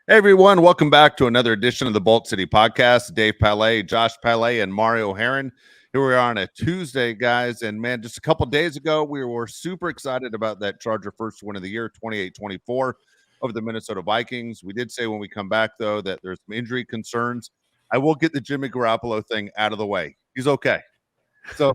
Hey everyone, welcome back to another edition of the Bolt City Podcast. Dave Palais, Josh Palais, and Mario Heron. Here we are on a Tuesday, guys. And man, just a couple days ago, we were super excited about that Charger first win of the year, 28-24 over the Minnesota Vikings. We did say when we come back, though, that there's some injury concerns. I will get the Jimmy Garoppolo thing out of the way. He's okay. So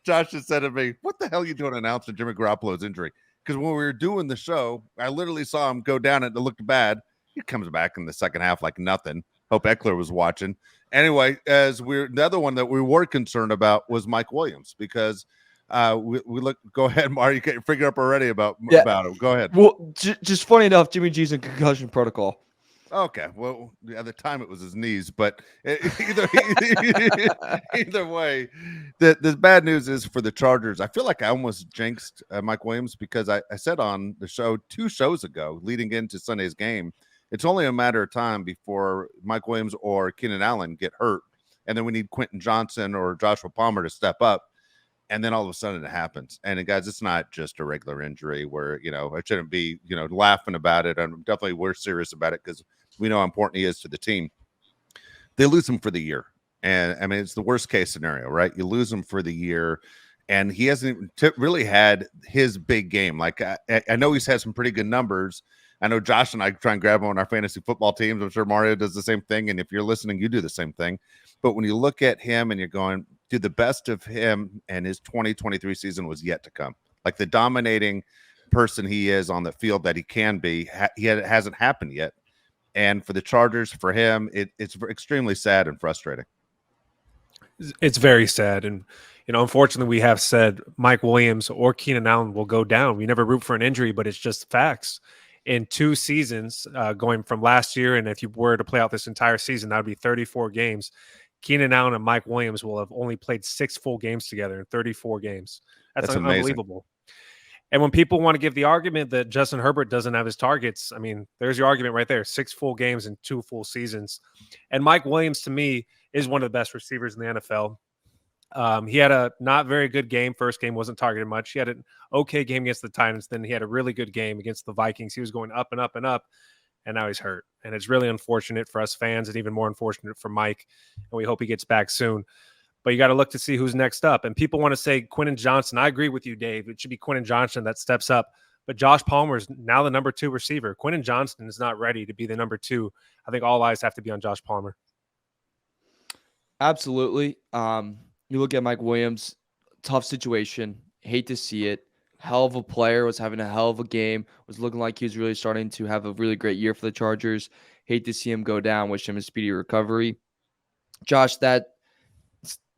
Josh just said to me, "What the hell are you doing announcing Jimmy Garoppolo's injury?" Because when we were doing the show, I literally saw him go down and it looked bad. He comes back in the second half like nothing. Hope Ekeler was watching. Anyway, the other one that we were concerned about was Mike Williams because we look. Go ahead, Mario. You can figure up already about him. Go ahead. Well, just funny enough, Jimmy G's in concussion protocol. Okay, well, at the time it was his knees, but either either way, the bad news is for the Chargers. I feel like I almost jinxed Mike Williams because I said on the show 2 shows ago, leading into Sunday's game, it's only a matter of time before Mike Williams or Keenan Allen get hurt, and then we need Quentin Johnston or Joshua Palmer to step up. And then all of a sudden it happens. And guys, it's not just a regular injury where, I shouldn't be, laughing about it. And definitely we're serious about it because we know how important he is to the team. They lose him for the year. And I mean, it's the worst case scenario, right? You lose him for the year. And he hasn't even really had his big game. Like, I know he's had some pretty good numbers. I know Josh and I try and grab him on our fantasy football teams. I'm sure Mario does the same thing. And if you're listening, you do the same thing. But when you look at him and you're going, dude, the best of him and his 2023 season was yet to come. Like the dominating person he is on the field that he can be, it hasn't happened yet. And for the Chargers, for him, it's extremely sad and frustrating. It's very sad. And, unfortunately, we have said Mike Williams or Keenan Allen will go down. We never root for an injury, but it's just facts. In 2 seasons, going from last year, and if you were to play out this entire season, that would be 34 games. Keenan Allen and Mike Williams will have only played 6 full games together in 34 games. That's unbelievable. And when people want to give the argument that Justin Herbert doesn't have his targets, I mean, there's your argument right there. 6 full games in 2 full seasons. And Mike Williams, to me, is one of the best receivers in the NFL. He had a not very good game. First game wasn't targeted much. He had an okay game against the Titans. Then he had a really good game against the Vikings. He was going up and up and up. And now he's hurt. And it's really unfortunate for us fans and even more unfortunate for Mike. And we hope he gets back soon. But you got to look to see who's next up. And people want to say Quentin Johnston. I agree with you, Dave. It should be Quentin Johnston that steps up. But Josh Palmer is now the number 2 receiver. Quentin Johnston is not ready to be the number 2. I think all eyes have to be on Josh Palmer. Absolutely. You look at Mike Williams, tough situation. Hate to see it. Hell of a player, was having a hell of a game, was looking like he was really starting to have a really great year for the Chargers. Hate to see him go down. Wish him a speedy recovery. Josh, that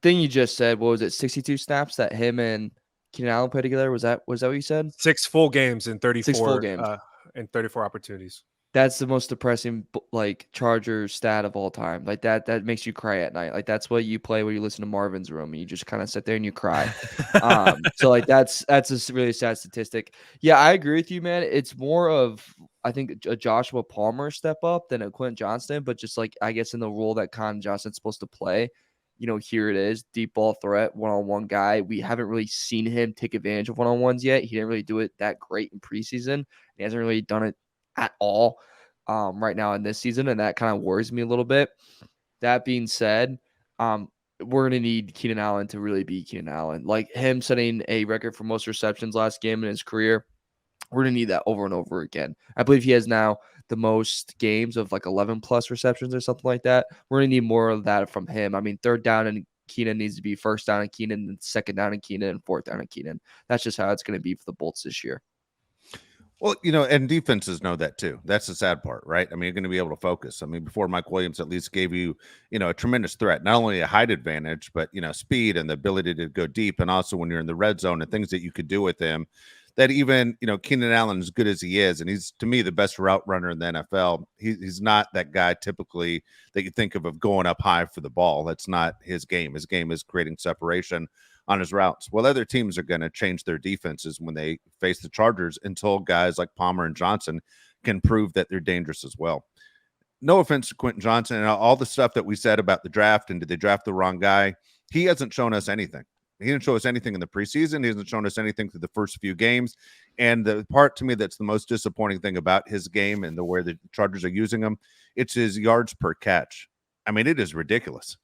thing you just said, what was it, 62 snaps that him and Keenan Allen played together? Was that what you said? 6 full games in 34 6 full games. And 34 opportunities. That's the most depressing Charger stat of all time. Like that makes you cry at night. Like that's what you play when you listen to Marvin's Room and you just kind of sit there and you cry. So like that's a really sad statistic. Yeah, I agree with you, man. It's more of I think a Joshua Palmer step up than a Quentin Johnston, but just like I guess in the role that Quentin Johnston's supposed to play. Here it is, deep ball threat, one-on-one guy. We haven't really seen him take advantage of one-on-ones yet. He didn't really do it that great in preseason. He hasn't really done it at all right now in this season, and that kind of worries me a little bit. That being said, we're going to need Keenan Allen to really be Keenan Allen. Like him setting a record for most receptions last game in his career, we're going to need that over and over again. I believe he has now the most games of like 11-plus receptions or something like that. We're going to need more of that from him. I mean, 3rd down and Keenan needs to be 1st down and Keenan, and 2nd down and Keenan, and 4th down and Keenan. That's just how it's going to be for the Bolts this year. Well, and defenses know that too. That's the sad part, right? I mean, you're going to be able to focus. I mean, before Mike Williams at least gave you, a tremendous threat, not only a height advantage, but, speed and the ability to go deep. And also when you're in the red zone and things that you could do with him that even, Keenan Allen, as good as he is, and he's to me the best route runner in the NFL. He's not that guy typically that you think of going up high for the ball. That's not his game. His game is creating separation on his routes. Well, other teams are going to change their defenses when they face the Chargers until guys like Palmer and Johnson can prove that they're dangerous as well. No offense to Quentin Johnston and all the stuff that we said about the draft and did they draft the wrong guy? He hasn't shown us anything. He didn't show us anything in the preseason. He hasn't shown us anything through the first few games. And the part to me that's the most disappointing thing about his game and the way the Chargers are using him, it's his yards per catch. I mean, it is ridiculous.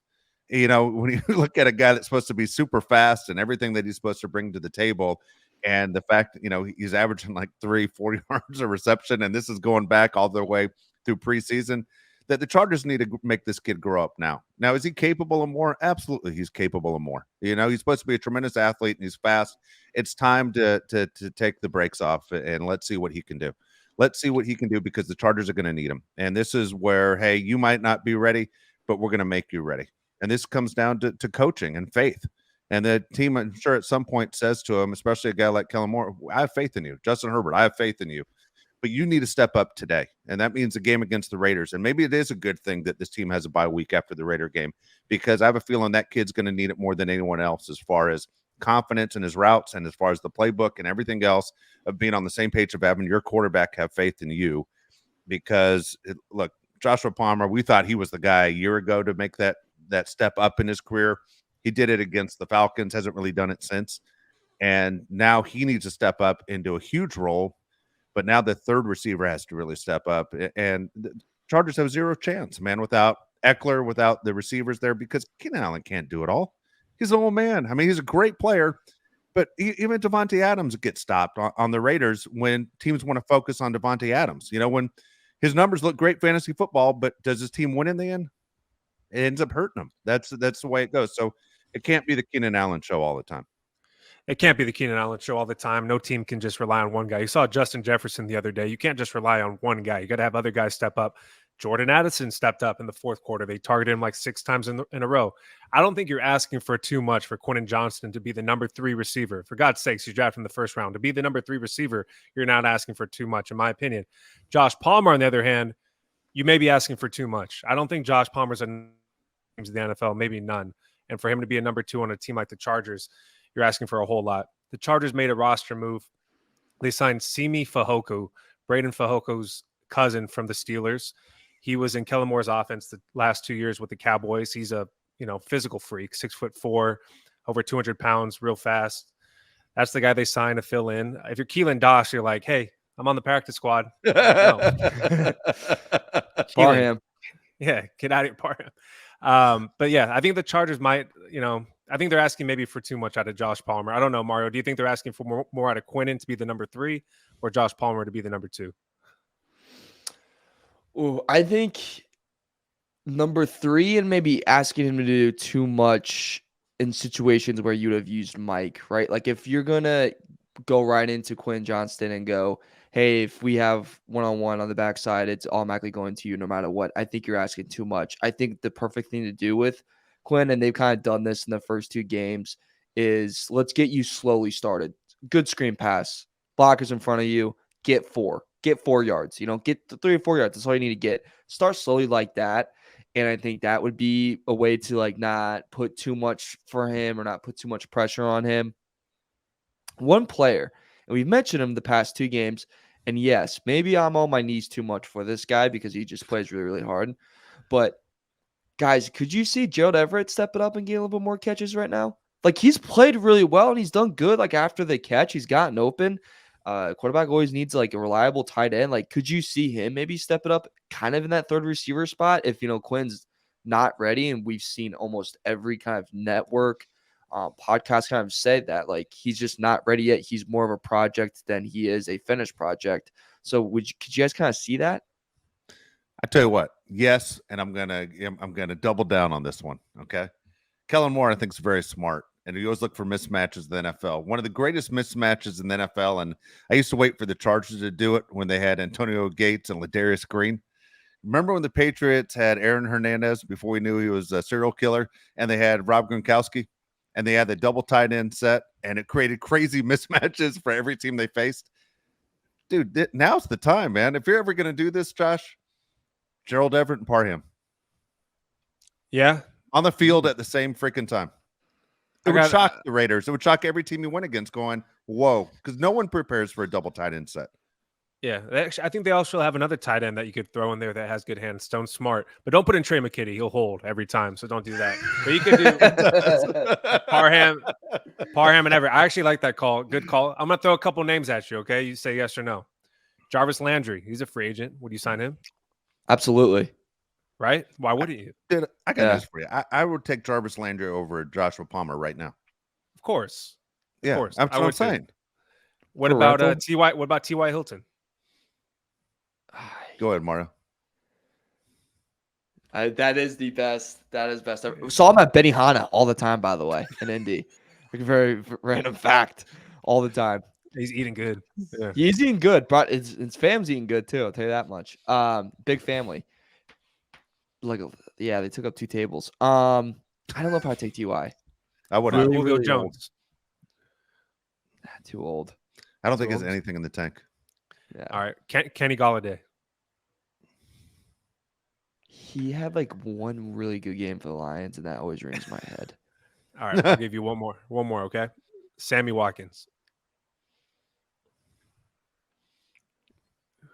When you look at a guy that's supposed to be super fast and everything that he's supposed to bring to the table, and the fact that, he's averaging like 3-4 yards of reception, and this is going back all the way through preseason, that the Chargers need to make this kid grow up now. Now, is he capable of more? Absolutely, he's capable of more. He's supposed to be a tremendous athlete, and he's fast. It's time to take the brakes off, and let's see what he can do. Let's see what he can do, because the Chargers are going to need him. And this is where, hey, you might not be ready, but we're going to make you ready. And this comes down to coaching and faith. And the team, I'm sure at some point, says to him, especially a guy like Kellen Moore, I have faith in you. Justin Herbert, I have faith in you. But you need to step up today. And that means a game against the Raiders. And maybe it is a good thing that this team has a bye week after the Raider game, because I have a feeling that kid's going to need it more than anyone else, as far as confidence in his routes and as far as the playbook and everything else, of being on the same page of having your quarterback have faith in you. Because, look, Joshua Palmer, we thought he was the guy a year ago to make that step up in his career. He did it against the Falcons, hasn't really done it since. And now he needs to step up into a huge role. But now the third receiver has to really step up. And the Chargers have zero chance, man, without Ekeler, without the receivers there, because Keenan Allen can't do it all. He's an old man. I mean, he's a great player. But even Devontae Adams gets stopped on the Raiders when teams want to focus on Devontae Adams. When his numbers look great fantasy football, but does his team win in the end? It ends up hurting them. That's the way it goes. So it can't be the Keenan Allen show all the time. It can't be the Keenan Allen show all the time. No team can just rely on one guy. You saw Justin Jefferson the other day. You can't just rely on one guy. You got to have other guys step up. Jordan Addison stepped up in the fourth quarter. They targeted him like 6 times in a row. I don't think you're asking for too much for Quentin Johnston to be the number 3 receiver. For God's sakes, you drafted in the first round. To be the number 3 receiver, you're not asking for too much, in my opinion. Josh Palmer, on the other hand, you may be asking for too much. I don't think Josh Palmer's in the NFL, maybe none. And for him to be a number 2 on a team like the Chargers, you're asking for a whole lot. The Chargers made a roster move. They signed Simi Fehoko, Braden Fajoko's cousin from the Steelers. He was in Kellen Moore's offense the last 2 years with the Cowboys. He's a physical freak, 6'4", over 200 pounds, real fast. That's the guy they signed to fill in. If you're Keelan Dosh, you're like, hey, I'm on the practice squad. No. Bar him. Yeah, get out of here, bar him. But yeah, I think the Chargers might, I think they're asking maybe for too much out of Josh Palmer. I don't know, Mario. Do you think they're asking for more out of Quentin to be the number 3 or Josh Palmer to be the number 2? Oh, I think number 3, and maybe asking him to do too much in situations where you would have used Mike, right? Like if you're going to go right into Quentin Johnston and go, hey, if we have one-on-one on the backside, it's automatically going to you no matter what. I think you're asking too much. I think the perfect thing to do with Quinn, and they've kind of done this in the first 2 games, is let's get you slowly started. Good screen pass, blockers in front of you, get 4 yards, get 3 or 4 yards. That's all you need to get. Start slowly like that. And I think that would be a way to like not put too much for him or not put too much pressure on him. One player, and we've mentioned him the past 2 games, and yes, maybe I'm on my knees too much for this guy because he just plays really, really hard. But guys, could you see Gerald Everett stepping up and getting a little bit more catches right now? Like he's played really well and he's done good. Like after the catch, he's gotten open. Quarterback always needs like a reliable tight end. Like, could you see him maybe step it up kind of in that 3rd receiver spot if, Quinn's not ready? And we've seen almost every kind of network podcast kind of said that like he's just not ready yet. He's more of a project than he is a finished project. So could you guys kind of see that? I tell you what, yes, and I'm gonna double down on this one. Okay, Kellen Moore I think is very smart, and he always look for mismatches in the NFL. One of the greatest mismatches in the NFL, and I used to wait for the Chargers to do it when they had Antonio Gates and Ladarius Green. Remember when the Patriots had Aaron Hernandez before we knew he was a serial killer, and they had Rob Gronkowski, and they had the double tight end set, and it created crazy mismatches for every team they faced. Dude, now's the time, man. If you're ever going to do this, Josh, Gerald Everett and Parham. Yeah. On the field at the same freaking time. It would shock the Raiders. It would shock every team you went against going, whoa, because no one prepares for a double tight end set. Yeah, I think they also have another tight end that you could throw in there that has good hands, Stone Smart. But don't put in Trey McKitty; he'll hold every time. So don't do that. But you could do Parham, and Everett. I actually like that call. Good call. I'm gonna throw a couple names at you. Okay, you say yes or no. Jarvis Landry, he's a free agent. Would you sign him? Absolutely. Right? Why wouldn't you? Dude, I got news for you. I would take Jarvis Landry over Joshua Palmer right now. Of course. Yeah, of course. that's what I'm saying. What about T.Y. What about T.Y. Hilton? Go ahead, Mario. That is the best. That is best. I saw him at Benihana all the time, by the way, in Indy. Like a very random fact, all the time. He's eating good. Yeah. He's eating good, but his fam's eating good too. I'll tell you that much. Big family. Like, yeah, they took up 2 tables. I don't know if I'd take Ty. I would. Julio really Jones. Too old. I don't think there's anything in the tank. Yeah. All right, Kenny Golladay. He had like one really good game for the Lions, and that always rings my head. All right, I'll give you one more. One more, okay? Sammy Watkins.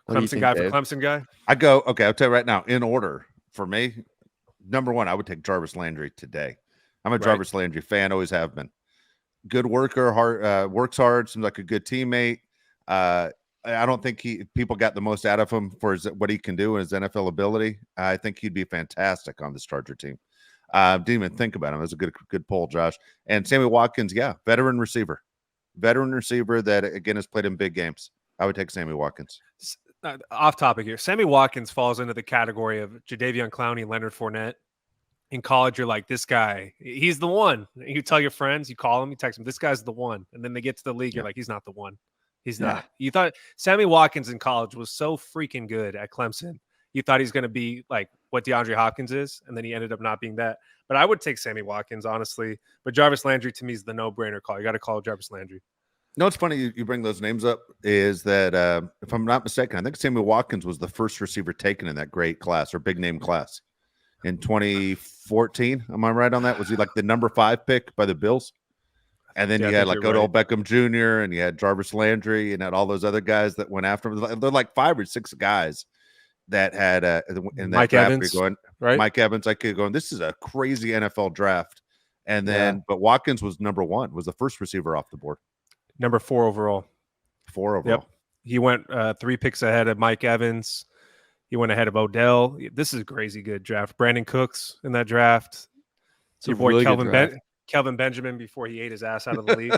Clemson guy, Dave? For Clemson guy? I go, okay, I'll tell you right now, in order for me, number one, I would take Jarvis Landry today. I'm a Jarvis Landry fan, always have been. Good worker, works hard, seems like a good teammate. I don't think people got the most out of him for what he can do and his NFL ability. I think he'd be fantastic on this Charger team. Didn't even think about him. That's a good poll, Josh. And Sammy Watkins, yeah, veteran receiver that again has played in big games. I would take Sammy Watkins. Off topic here. Sammy Watkins falls into the category of Jadeveon Clowney and Leonard Fournette. In college, you're like, this guy, he's the one. You tell your friends, you call him, you text him, this guy's the one. And then they get to the league, you're like, he's not the one. He's not. You thought Sammy Watkins in college was so freaking good at Clemson. You thought he's going to be like what DeAndre Hopkins is, and then he ended up not being that. But I would take Sammy Watkins, honestly. But Jarvis Landry, to me, is the no-brainer call. You got to call Jarvis Landry. No, it's funny you bring those names up is that, if I'm not mistaken, I think Sammy Watkins was the first receiver taken in that great class or big-name class in 2014. Am I right on that? Was he like the number 5 pick by the Bills? And then you had like Odell Beckham Jr. and you had Jarvis Landry and had all those other guys that went after him. They're like 5 or 6 guys that had in that Mike draft Evans, going, right? Mike Evans, I could go, this is a crazy NFL draft. And then, but Watkins was number 1, was the first receiver off the board. Number 4 overall. 4 overall. Yep. He went 3 picks ahead of Mike Evans. He went ahead of Odell. This is a crazy good draft. Brandon Cooks in that draft. It's your boy really Kelvin Benjamin before he ate his ass out of the league.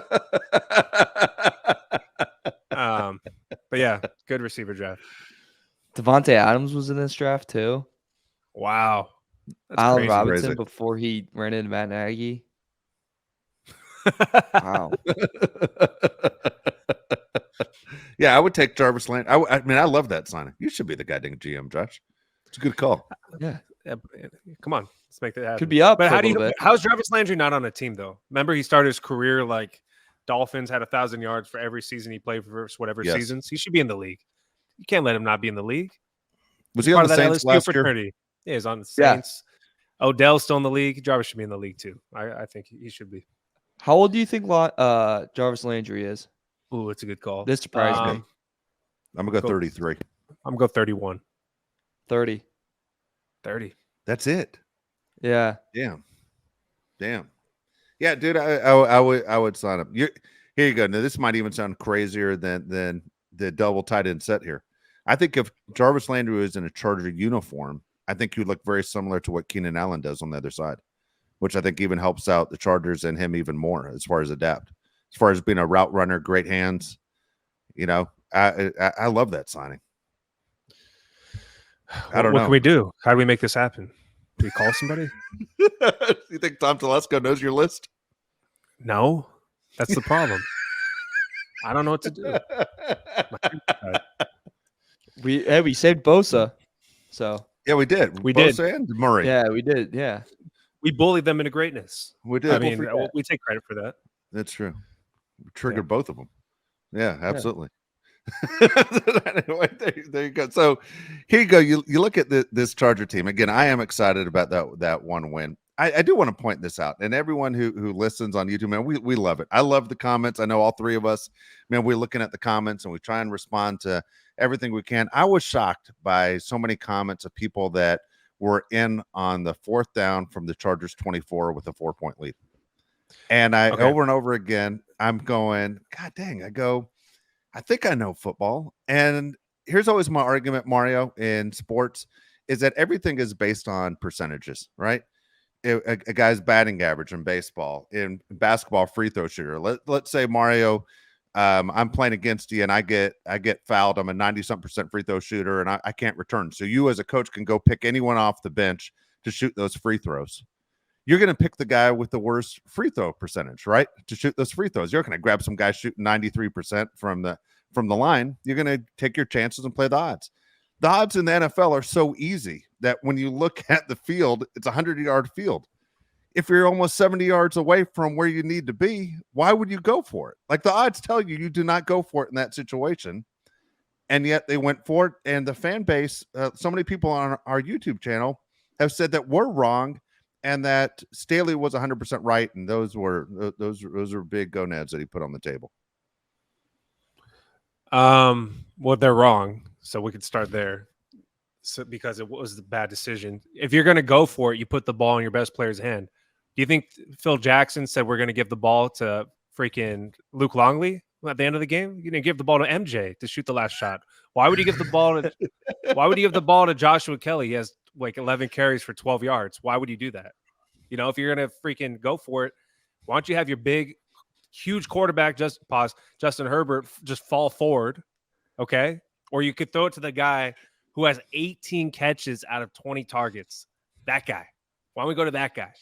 But yeah, good receiver draft. Devontae Adams was in this draft too. Wow. Allen Robinson before he ran into Matt Nagy. Wow. Yeah, I would take Jarvis Landry. I mean, I love that signing. You should be the guiding GM, Josh. It's a good call. Yeah. Come on. Let's make that happen. Could be up. But how's Jarvis Landry not on a team, though? Remember, he started his career like Dolphins, had 1,000 yards for every season he played for whatever seasons. He should be in the league. You can't let him not be in the league. Was he on the Saints last year? Yeah, he's on the Saints. Yeah. Odell's still in the league. Jarvis should be in the league, too. I think he should be. How old do you think Jarvis Landry is? Ooh, it's a good call. This surprised me. I'm going to go 33. I'm going to go 31. 30. That's it. Yeah. Damn. Yeah, dude, I would sign up. Here you go. Now, this might even sound crazier than the double tight end set here. I think if Jarvis Landry was in a Charger uniform, I think he'd look very similar to what Keenan Allen does on the other side, which I think even helps out the Chargers and him even more as far as adapt. As far as being a route runner, great hands. You know, I love that signing. I don't know. What can we do? How do we make this happen? Do we call somebody? You think Tom Telesco knows your list? No, that's the problem. I don't know what to do. We saved Bosa, so yeah, we did. We Bosa did. And Murray. Yeah, we did. Yeah, we bullied them into greatness. We did. I mean, we take credit for that. That's true. We triggered both of them. Yeah, absolutely. Anyway, there you go. So here you go. You look at this Charger team again. I am excited about that one win. I do want to point this out, and everyone who listens on YouTube, man, we love it. I love the comments. I know all three of us, man, we're looking at the comments and we try and respond to everything we can. I was shocked by so many comments of people that were in on the 4th down from the Chargers 24 with a 4-point lead. And over and over again, I'm going, God dang, I think I know football. And here's always my argument, Mario, in sports, is that everything is based on percentages, right? A guy's batting average in baseball, in basketball, free throw shooter. Let's say, Mario, I'm playing against you and I get fouled. I'm a 90-something% free throw shooter and I can't return. So you as a coach can go pick anyone off the bench to shoot those free throws. You're going to pick the guy with the worst free throw percentage, right? To shoot those free throws. You're going to grab some guy shooting 93% from the line. You're going to take your chances and play the odds. The odds in the NFL are so easy that when you look at the field, it's a 100-yard field. If you're almost 70 yards away from where you need to be, why would you go for it? Like, the odds tell you do not go for it in that situation. And yet they went for it. And the fan base, so many people on our YouTube channel have said that we're wrong and that Staley was 100% right. And those were big gonads that he put on the table. Well, they're wrong. So we could start there. So because it was a bad decision. If you're going to go for it, you put the ball in your best player's hand. Do you think Phil Jackson said we're going to give the ball to freaking Luke Longley at the end of the game? You're going to give the ball to MJ to shoot the last shot. Why would you give the ball to Why would you give the ball to Joshua Kelly? He has like 11 carries for 12 yards. Why would you do that? You know, if you're going to freaking go for it, why don't you have your big, huge quarterback, Justin Herbert, just fall forward, okay? Or you could throw it to the guy who has 18 catches out of 20 targets. That guy. Why don't we go to that guy?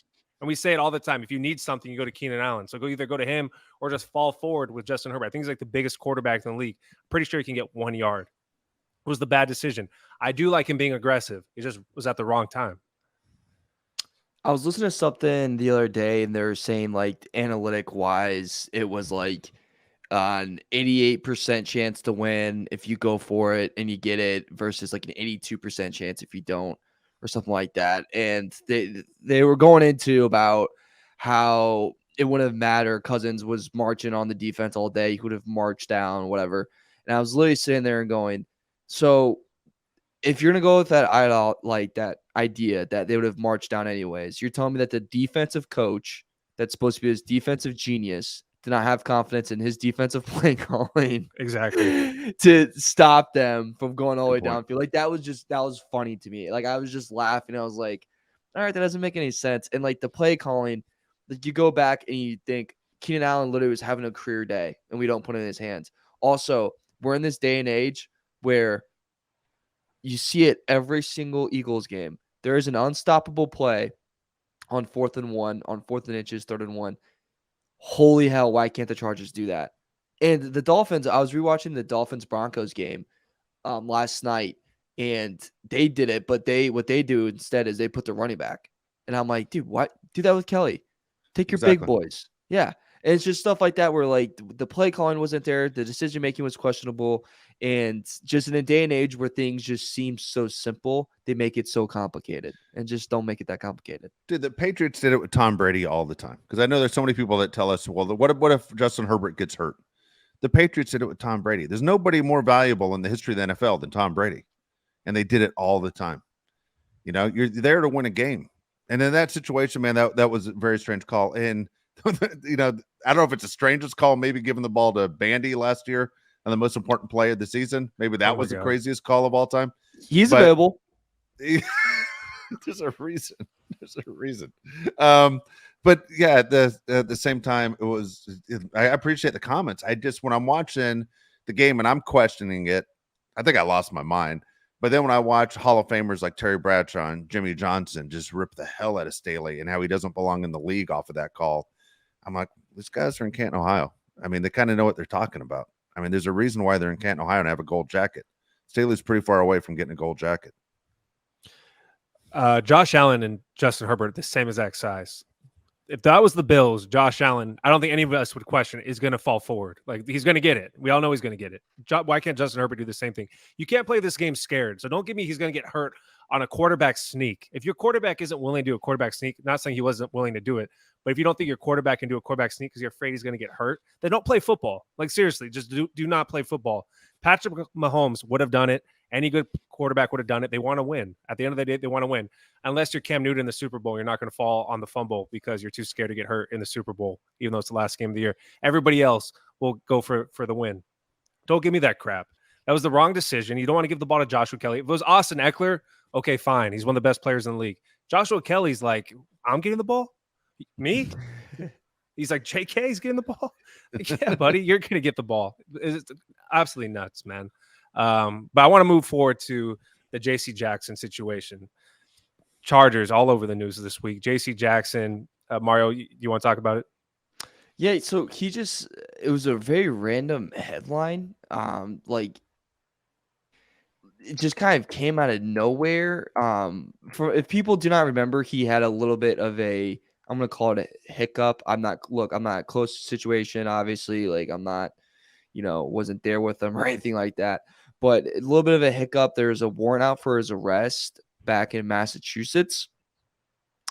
And we say it all the time. If you need something, you go to Keenan Allen. So either go to him or just fall forward with Justin Herbert. I think he's like the biggest quarterback in the league. Pretty sure he can get 1 yard. It was the bad decision. I do like him being aggressive. He just was at the wrong time. I was listening to something the other day, and they were saying, like, analytic-wise, it was like an 88% chance to win if you go for it and you get it versus like an 82% chance if you don't, or something like that. And they were going into about how it wouldn't have mattered. Cousins was marching on the defense all day. He would have marched down, whatever. And I was literally sitting there and going, so if you're going to go with that idea that they would have marched down anyways, you're telling me that the defensive coach that's supposed to be his defensive genius did not have confidence in his defensive play calling Exactly to stop them from going all the way downfield. Like, that was funny to me. Like, I was just laughing. I was like, all right, that doesn't make any sense. And like the play calling, like, you go back and you think Keenan Allen literally was having a career day and we don't put it in his hands. Also, we're in this day and age where you see it every single Eagles game. There is an unstoppable play on 4th and 1, on 4th and inches, 3rd and 1. Holy hell, why can't the Chargers do that? And the Dolphins, I was rewatching the Dolphins-Broncos game last night, and they did it, but what they do instead is they put the running back. And I'm like, dude, what? Do that with Kelly. Take your big boys. Yeah. And it's just stuff like that where, like, the play calling wasn't there, the decision-making was questionable, and just in a day and age where things just seem so simple, they make it so complicated, and just don't make it that complicated. Dude, the Patriots did it with Tom Brady all the time, because I know there's so many people that tell us, well, what if Justin Herbert gets hurt? The Patriots did it with Tom Brady. There's nobody more valuable in the history of the NFL than Tom Brady, and they did it all the time. You know, you're there to win a game, and in that situation, man, that was a very strange call. And you know, I don't know if it's the strangest call, maybe giving the ball to Bandy last year on the most important play of the season. Maybe that was the craziest call of all time. He's available. There's a reason. There's a reason. But yeah, at the same time, I appreciate the comments. When I'm watching the game and I'm questioning it, I think I lost my mind. But then when I watch Hall of Famers like Terry Bradshaw and Jimmy Johnson just rip the hell out of Staley and how he doesn't belong in the league off of that call, I'm like, these guys are in Canton, Ohio. I mean, they kind of know what they're talking about. I mean, there's a reason why they're in Canton, Ohio and have a gold jacket. Staley's pretty far away from getting a gold jacket. Josh Allen and Justin Herbert, the same exact size. If that was the Bills, Josh Allen, I don't think any of us would question, is going to fall forward. Like, he's going to get it. We all know he's going to get it. Why can't Justin Herbert do the same thing? You can't play this game scared. So don't give me he's going to get hurt on a quarterback sneak. If your quarterback isn't willing to do a quarterback sneak, not saying he wasn't willing to do it, but if you don't think your quarterback can do a quarterback sneak because you're afraid he's going to get hurt, then don't play football. Like, seriously, just do not play football. Patrick Mahomes would have done it. Any good quarterback would have done it. They want to win. At the end of the day, they want to win. Unless you're Cam Newton in the Super Bowl, you're not going to fall on the fumble because you're too scared to get hurt in the Super Bowl, even though it's the last game of the year. Everybody else will go for the win. Don't give me that crap. That was the wrong decision. You don't want to give the ball to Joshua Kelly. If it was Austin Ekeler, okay, fine. He's one of the best players in the league. Joshua Kelly's like, I'm getting the ball? Me? He's like, JK's getting the ball? Like, yeah, buddy, you're going to get the ball. It's absolutely nuts, man. But I want to move forward to the J.C. Jackson situation. Chargers all over the news this week. J.C. Jackson, Mario, you want to talk about it? Yeah, so it was a very random headline. It just kind of came out of nowhere. If people do not remember, he had a little bit of I'm going to call it a hiccup. I'm not close to the situation, obviously. Like, I'm not, wasn't there with him or anything like that. But a little bit of a hiccup. There's a warrant out for his arrest back in Massachusetts.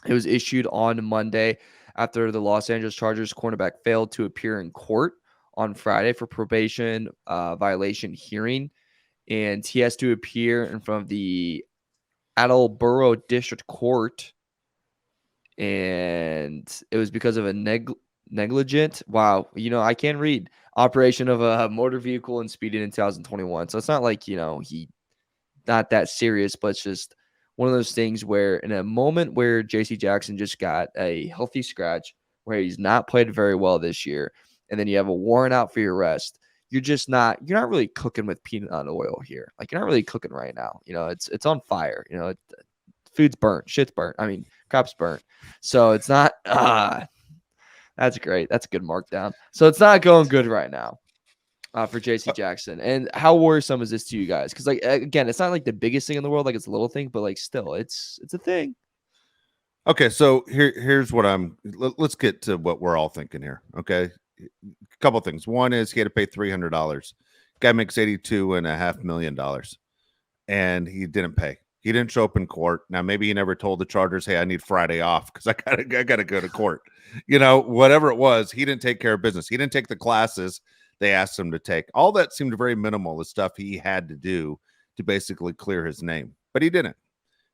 It was issued on Monday after the Los Angeles Chargers cornerback failed to appear in court on Friday for probation violation hearing. And he has to appear in front of the Attleboro District Court. And it was because of a negligent, I can't read, operation of a motor vehicle and speeding in 2021. So it's not like, he not that serious, but it's just one of those things where in a moment where J.C. Jackson just got a healthy scratch, where he's not played very well this year, and then you have a warrant out for your arrest, you're not really cooking with peanut oil here. Like, you're not really cooking right now. It's on fire. Food's burnt, shit's burnt. I mean, crap's burnt. So it's not, that's great. That's a good markdown. So it's not going good right now for J.C. Jackson. And how worrisome is this to you guys? Because, like, again, it's not like the biggest thing in the world. Like, it's a little thing, but like, still, it's a thing. Okay, so here's what let's get to what we're all thinking here. Okay, a couple things. One is he had to pay $300. Guy makes $82.5 million, and he didn't pay. He didn't show up in court. Now, maybe he never told the Chargers, "Hey, I need Friday off because I gotta go to court." Whatever it was, he didn't take care of business. He didn't take the classes they asked him to take. All that seemed very minimal, the stuff he had to do to basically clear his name, but he didn't.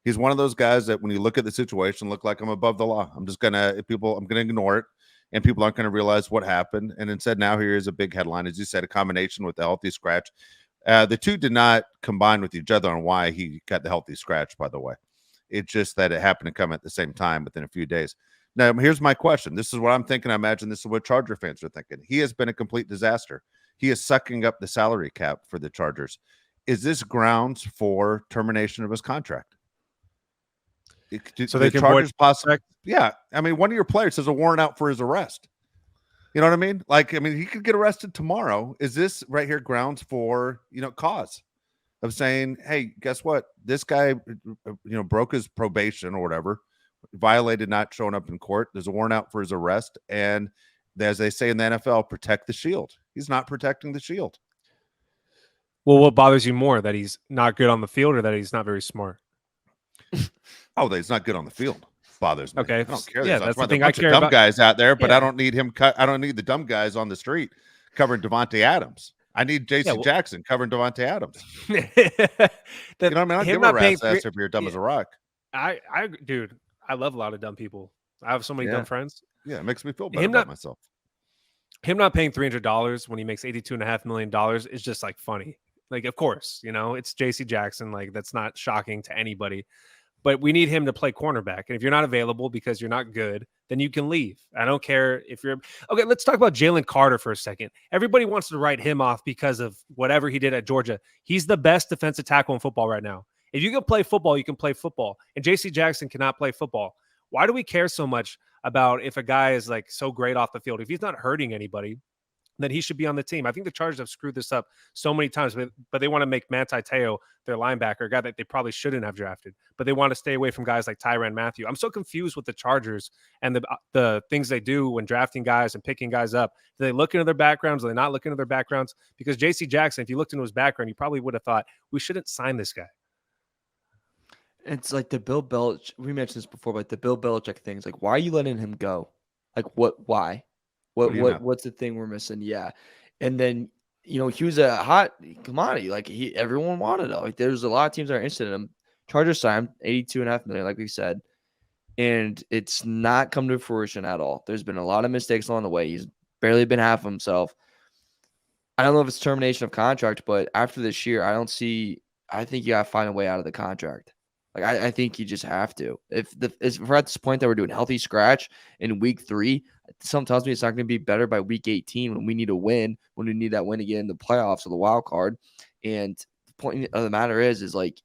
He's one of those guys that when you look at the situation, look like I'm above the law. I'm gonna ignore it, and people aren't going to realize what happened. And instead, now here is a big headline, as you said, a combination with the healthy scratch. The two did not combine with each other on why he got the healthy scratch, by the way. It's just that it happened to come at the same time within a few days. Now, here's my question. This is what I'm thinking. I imagine this is what Charger fans are thinking. He has been a complete disaster. He is sucking up the salary cap for the Chargers. Is this grounds for termination of his contract? So they can Chargers possibly, yeah. I mean, one of your players has a warrant out for his arrest. You know what I mean? Like, I mean, he could get arrested tomorrow. Is this right here grounds for, cause of saying, hey, guess what? This guy, broke his probation or whatever, violated not showing up in court. There's a warrant out for his arrest. And as they say in the NFL, protect the shield. He's not protecting the shield. Well, what bothers you more, that he's not good on the field or that he's not very smart? Oh, that he's not good on the field bothers me. Okay, I don't care. Yeah, that's the thing. I care dumb about guys out there, but yeah. I don't need him. I don't need the dumb guys on the street covering Devontae Adams. I need J.C. Jackson covering Devontae Adams. You know what I mean? I don't give a rat's ass if you're dumb as a rock. Dude, I love a lot of dumb people. I have so many dumb friends. Yeah, it makes me feel better about myself. Him not paying $300 when he makes $82.5 million is just like funny. Like, of course, it's J.C. Jackson. Like, that's not shocking to anybody. But we need him to play cornerback. And if you're not available because you're not good, then you can leave. I don't care if you're – okay, let's talk about Jalen Carter for a second. Everybody wants to write him off because of whatever he did at Georgia. He's the best defensive tackle in football right now. If you can play football, you can play football. And J.C. Jackson cannot play football. Why do we care so much about if a guy is like so great off the field? If he's not hurting anybody, then he should be on the team. I think the Chargers have screwed this up so many times, but they want to make Manti Te'o their linebacker, a guy that they probably shouldn't have drafted, but they want to stay away from guys like Tyrann Mathieu. I'm so confused with the Chargers and the things they do when drafting guys and picking guys up. Do they look into their backgrounds? Do they not look into their backgrounds? Because J.C. Jackson, if you looked into his background, you probably would have thought, we shouldn't sign this guy. It's like the Bill Belichick. We mentioned this before, but the Bill Belichick things. Like, why are you letting him go? Like, what? Why? What do you know? What's the thing we're missing? Yeah, and then he was a hot commodity. Like everyone wanted it. Like, there's a lot of teams that are interested in him. Chargers signed $82.5 million, like we said, and it's not come to fruition at all. There's been a lot of mistakes along the way. He's barely been half of himself. I don't know if it's termination of contract, but after this year, I think you got to find a way out of the contract. Like, I think you just have to. If we're at this point that we're doing healthy scratch in week 3, something tells me it's not going to be better by week 18 when we need a win, when we need that win again in the playoffs or the wild card. And the point of the matter is like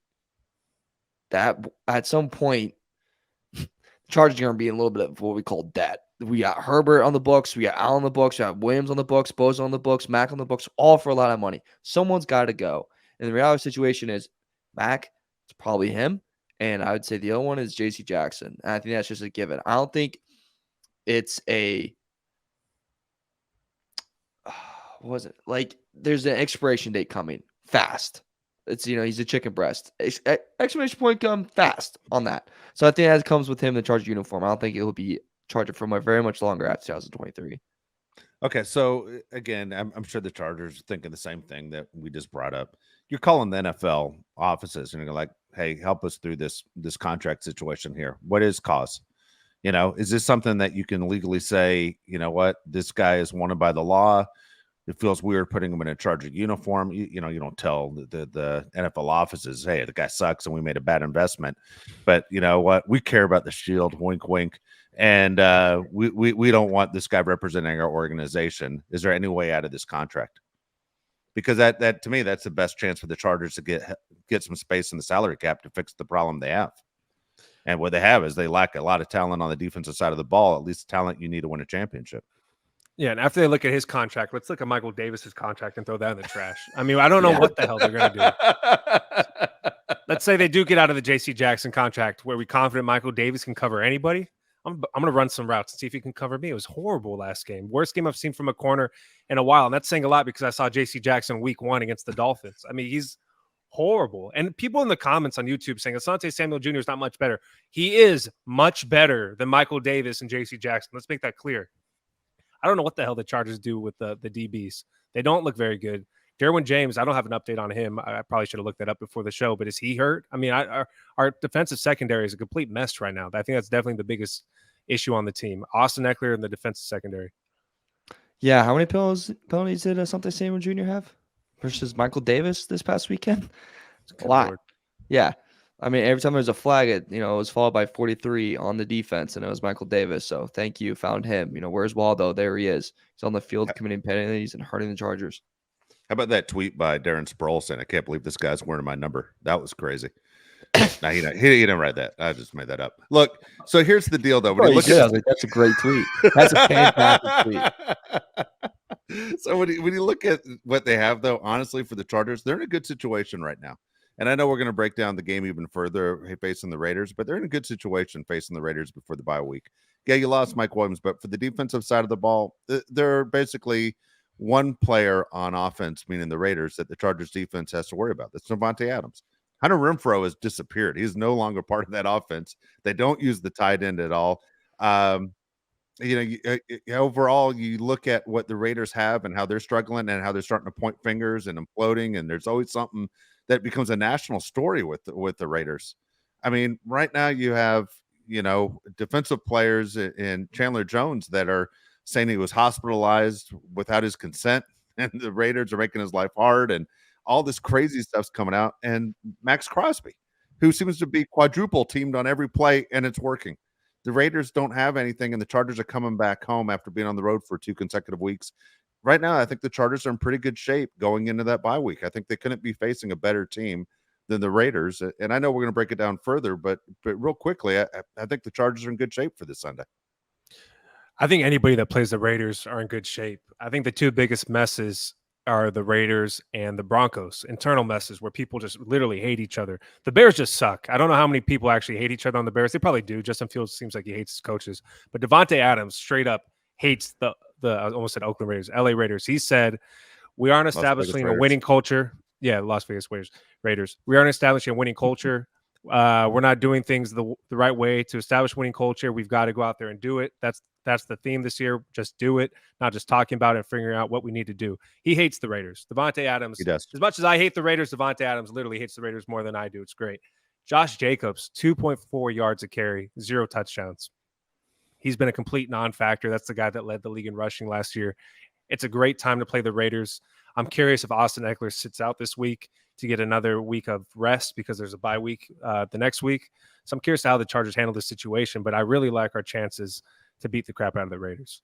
that at some point, the Chargers are going to be in a little bit of what we call debt. We got Herbert on the books. We got Allen on the books. We got Williams on the books, Bosa on the books, Mac on the books, all for a lot of money. Someone's got to go. And the reality situation is Mac, it's probably him. And I would say the other one is J.C. Jackson. And I think that's just a given. I don't think it's what was it? Like, there's an expiration date coming fast. It's, he's a chicken breast. Exclamation point come fast on that. So I think that comes with him in the Charger uniform. I don't think it will be Charger for very much longer after 2023. Okay, so again, I'm sure the Chargers are thinking the same thing that we just brought up. You're calling the NFL offices and you're like, hey, help us through this contract situation here. What is cause? Is this something that you can legally say, you know what, this guy is wanted by the law? It feels weird putting him in a Charger uniform. You don't tell the NFL offices, hey, the guy sucks and we made a bad investment. But you know what? We care about the shield, wink, wink. And we don't want this guy representing our organization. Is there any way out of this contract? Because that to me, that's the best chance for the Chargers to get some space in the salary cap to fix the problem they have. And what they have is they lack a lot of talent on the defensive side of the ball, at least talent you need to win a championship. Yeah, and after they look at his contract, let's look at Michael Davis's contract and throw that in the trash. I mean, I don't know what the hell they're going to do. Let's say they do get out of the J.C. Jackson contract. Where we confident Michael Davis can cover anybody? I'm going to run some routes and see if he can cover me. It was horrible last game. Worst game I've seen from a corner in a while. And that's saying a lot because I saw J.C. Jackson week 1 against the Dolphins. I mean, he's horrible. And people in the comments on YouTube saying Asante Samuel Jr. is not much better. He is much better than Michael Davis and J.C. Jackson. Let's make that clear. I don't know what the hell the Chargers do with the DBs. They don't look very good. Derwin James, I don't have an update on him. I probably should have looked that up before the show, but is he hurt? I mean, our defensive secondary is a complete mess right now. I think that's definitely the biggest issue on the team. Austin Ekeler in the defensive secondary. Yeah, how many penalties did Asante Samuel Jr. have versus Michael Davis this past weekend? A lot. Lord. Yeah. I mean, every time there was a flag, it was followed by 43 on the defense, and it was Michael Davis. So thank you, found him. Where's Waldo? There he is. He's on the field committing penalties and hurting the Chargers. How about that tweet by Darren Sproul saying, "I can't believe this guy's wearing my number"? That was crazy. No, he didn't write that. I just made that up. Look, so here's the deal, though. When that's a great tweet. That's a fantastic tweet. So when you look at what they have, though, honestly, for the Chargers, they're in a good situation right now. And I know we're going to break down the game even further facing the Raiders, but they're in a good situation facing the Raiders before the bye week. Yeah, you lost Mike Williams, but for the defensive side of the ball, they're basically one player on offense, meaning the Raiders, that the Chargers defense has to worry about. That's Devontae Adams. Hunter Renfrow has disappeared. He's no longer part of that offense. They don't use the tight end at all. Overall, you look at what the Raiders have and how they're struggling and how they're starting to point fingers and imploding, and there's always something that becomes a national story with the Raiders. I mean, right now you have, defensive players in Chandler Jones that are saying he was hospitalized without his consent, and the Raiders are making his life hard, and all this crazy stuff's coming out. And Max Crosby, who seems to be quadruple teamed on every play, and it's working. The Raiders don't have anything, and the Chargers are coming back home after being on the road for 2 consecutive weeks. Right now, I think the Chargers are in pretty good shape going into that bye week. I think they couldn't be facing a better team than the Raiders. And I know we're going to break it down further, but real quickly, I think the Chargers are in good shape for this Sunday. I think anybody that plays the Raiders are in good shape. I think the 2 biggest messes are the Raiders and the Broncos, internal messes where people just literally hate each other. The Bears just suck. I don't know how many people actually hate each other on the Bears. They probably do. Justin Fields seems like he hates his coaches. But Devontae Adams straight up hates the I almost said Oakland Raiders, LA Raiders. He said, we aren't establishing a winning culture. Yeah, Las Vegas Raiders. We aren't establishing a winning culture. We're not doing things the right way to establish winning culture. We've got to go out there and do it. That's the theme this year. Just do it, not just talking about it and figuring out what we need to do. He hates the Raiders. Devontae Adams, He does. as much as I hate the Raiders, Devontae Adams literally hates the Raiders more than I do. It's great. Josh Jacobs, 2.4 yards a carry, 0 touchdowns. He's been a complete non-factor. That's the guy that led the league in rushing last year. It's a great time to play the Raiders. I'm curious if Austin Ekeler sits out this week to get another week of rest because there's a bye week the next week. So I'm curious how the Chargers handle this situation, but I really like our chances to beat the crap out of the Raiders.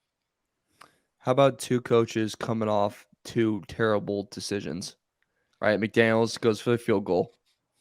How about two coaches coming off two terrible decisions, right? McDaniels goes for the field goal,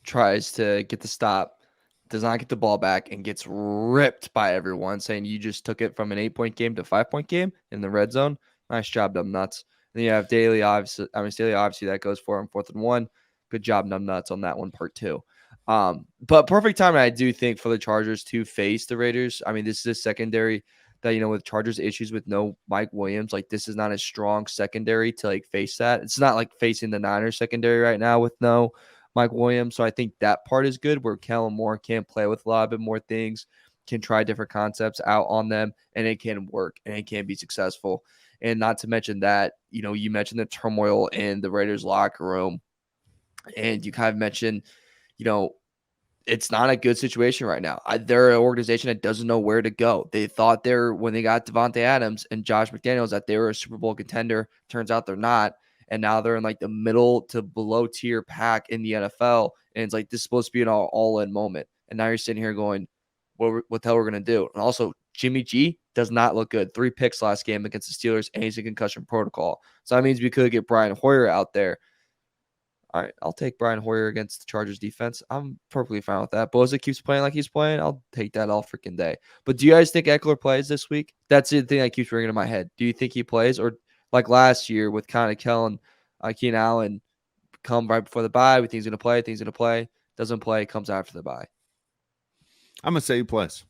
tries to get the stop, does not get the ball back, and gets ripped by everyone, saying you just took it from an 8-point game to 5-point game in the red zone. Nice job, dumb nuts. And then you have Staley, obviously that goes for him 4th and 1. Good job, numb nuts, on that one, part 2. But perfect time, I do think, for the Chargers to face the Raiders. I mean, this is a secondary that, with Chargers issues with no Mike Williams, like this is not a strong secondary to like face that. It's not like facing the Niners secondary right now with no Mike Williams. So I think that part is good where Kellen Moore can play with a lot bit more things, can try different concepts out on them, and it can work and it can be successful. And not to mention that, you mentioned the turmoil in the Raiders locker room, and you kind of mentioned, it's not a good situation right now. They're an organization that doesn't know where to go. They thought when they got Devontae Adams and Josh McDaniels, that they were a Super Bowl contender. Turns out they're not. And now they're in like the middle to below tier pack in the NFL. And it's like, this is supposed to be an all-in moment. And now you're sitting here going, what the hell we're going to do? And also, Jimmy G does not look good. 3 picks last game against the Steelers, and he's in concussion protocol. So that means we could get Brian Hoyer out there. All right, I'll take Brian Hoyer against the Chargers defense. I'm perfectly fine with that. Boza keeps playing like he's playing. I'll take that all freaking day. But do you guys think Ekeler plays this week? That's the thing that keeps ringing in my head. Do you think he plays? Or like last year with kind of Kellen, Keenan Allen, come right before the bye. We think he's going to play. Doesn't play, comes after the bye. I'm going to say he plays.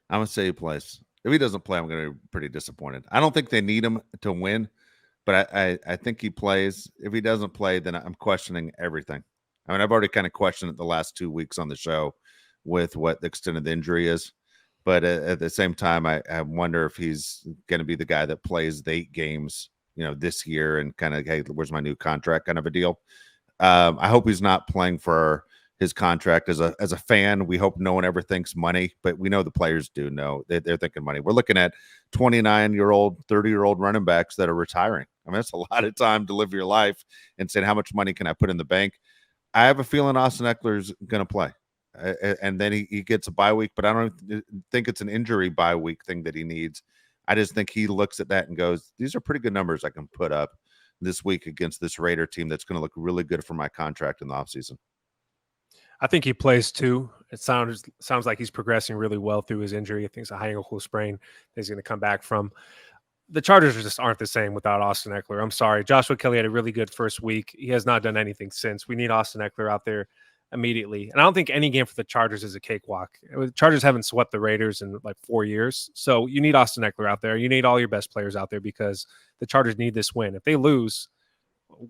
If he doesn't play, I'm going to be pretty disappointed. I don't think they need him to win, but I think he plays. If he doesn't play, then I'm questioning everything. I mean, I've already kind of questioned it the last 2 weeks on the show with what the extent of the injury is. But at the same time, I wonder if he's going to be the guy that plays the 8 games, this year and kind of, hey, where's my new contract kind of a deal. I hope he's not playing for his contract. As a fan, we hope no one ever thinks money, but we know the players do know they're thinking money. We're looking at 29-year-old, 30-year-old running backs that are retiring. I mean, that's a lot of time to live your life and saying, how much money can I put in the bank? I have a feeling Austin Ekeler's going to play. And then he gets a bye week, but I don't think it's an injury bye week thing that he needs. I just think he looks at that and goes, these are pretty good numbers I can put up this week against this Raider team that's going to look really good for my contract in the offseason. I think he plays too. It sounds like he's progressing really well through his injury. I think it's a high ankle sprain that he's going to come back from. The Chargers just aren't the same without Austin Ekeler. I'm sorry. Joshua Kelly had a really good first week. He has not done anything since. We need Austin Ekeler out there immediately. And I don't think any game for the Chargers is a cakewalk. The Chargers haven't swept the Raiders in like 4 years. So you need Austin Ekeler out there. You need all your best players out there because the Chargers need this win. If they lose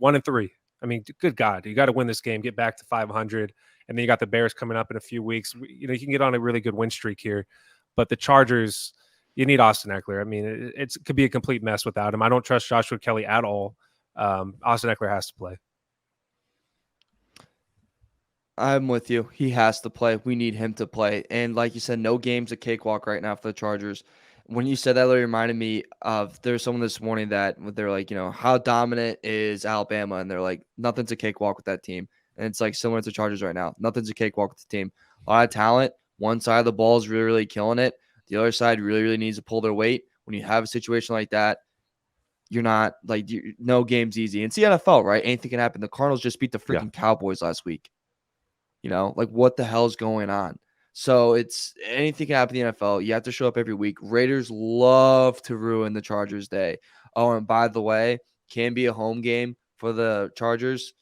1-3, I mean, good God, you got to win this game, get back to 500. And then you got the Bears coming up in a few weeks. You can get on a really good win streak here. But the Chargers, you need Austin Ekeler. I mean, it could be a complete mess without him. I don't trust Joshua Kelly at all. Austin Ekeler has to play. I'm with you. He has to play. We need him to play. And like you said, no game's a cakewalk right now for the Chargers. When you said that, it reminded me of there's someone this morning that they're like, how dominant is Alabama? And they're like, nothing's a cakewalk with that team. And it's like similar to Chargers right now. Nothing's a cakewalk with the team. A lot of talent. One side of the ball is really, really killing it. The other side really, really needs to pull their weight. When you have a situation like that, you're not like no game's easy. It's the NFL, right? Anything can happen. The Cardinals just beat the freaking Cowboys last week. Like what the hell is going on? So it's anything can happen in the NFL. You have to show up every week. Raiders love to ruin the Chargers' day. Oh, and by the way, can be a home game for the Chargers.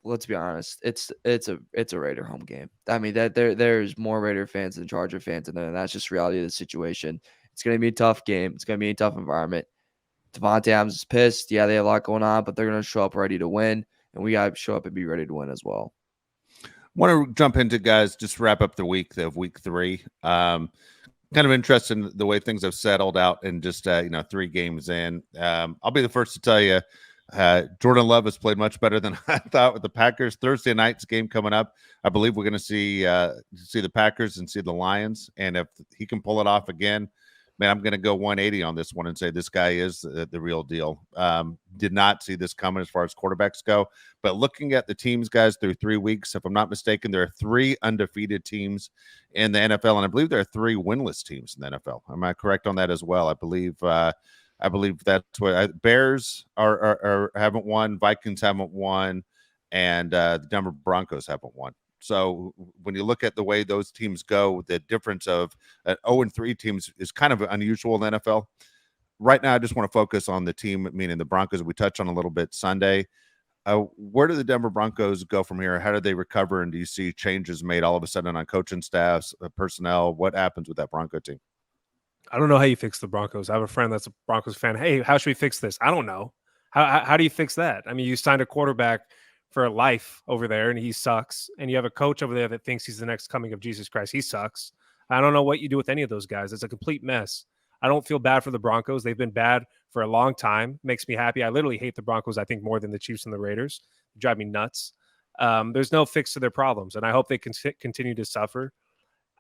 Let's be honest. It's a Raider home game. I mean, that there's more Raider fans than Charger fans, and that's just reality of the situation. It's gonna be a tough game. It's gonna be a tough environment. Devontae Adams is pissed. Yeah, they have a lot going on, but they're gonna show up ready to win, and we gotta show up and be ready to win as well. Want to jump into, guys, just wrap up the week of week 3. Kind of interested in the way things have settled out in just 3 games in. I'll be the first to tell you, Jordan Love has played much better than I thought with the Packers. Thursday night's game coming up, I believe we're going to see the Packers and see the Lions, and if he can pull it off again, man, I'm going to go 180 on this one and say this guy is the real deal. Did not see this coming as far as quarterbacks go, but looking at the teams, guys, through 3 weeks, if I'm not mistaken, there are 3 undefeated teams in the NFL, and I believe there are 3 winless teams in the NFL. Am I correct on that as well? I believe that's what Bears are haven't won, Vikings haven't won, and the Denver Broncos haven't won. So when you look at the way those teams go, the difference of 0-3 teams is kind of unusual in the NFL. Right now, I just want to focus on the team, meaning the Broncos. We touched on a little bit Sunday. Where do the Denver Broncos go from here? How do they recover? And do you see changes made all of a sudden on coaching staffs, personnel? What happens with that Bronco team? I don't know how you fix the Broncos. I have a friend that's a Broncos fan. Hey, how should we fix this? I don't know. How do you fix that? I mean, you signed a quarterback for life over there, and he sucks. And you have a coach over there that thinks he's the next coming of Jesus Christ. He sucks. I don't know what you do with any of those guys. It's a complete mess. I don't feel bad for the Broncos. They've been bad for a long time. Makes me happy. I literally hate the Broncos, I think, more than the Chiefs and the Raiders. They drive me nuts. There's no fix to their problems, and I hope they continue to suffer.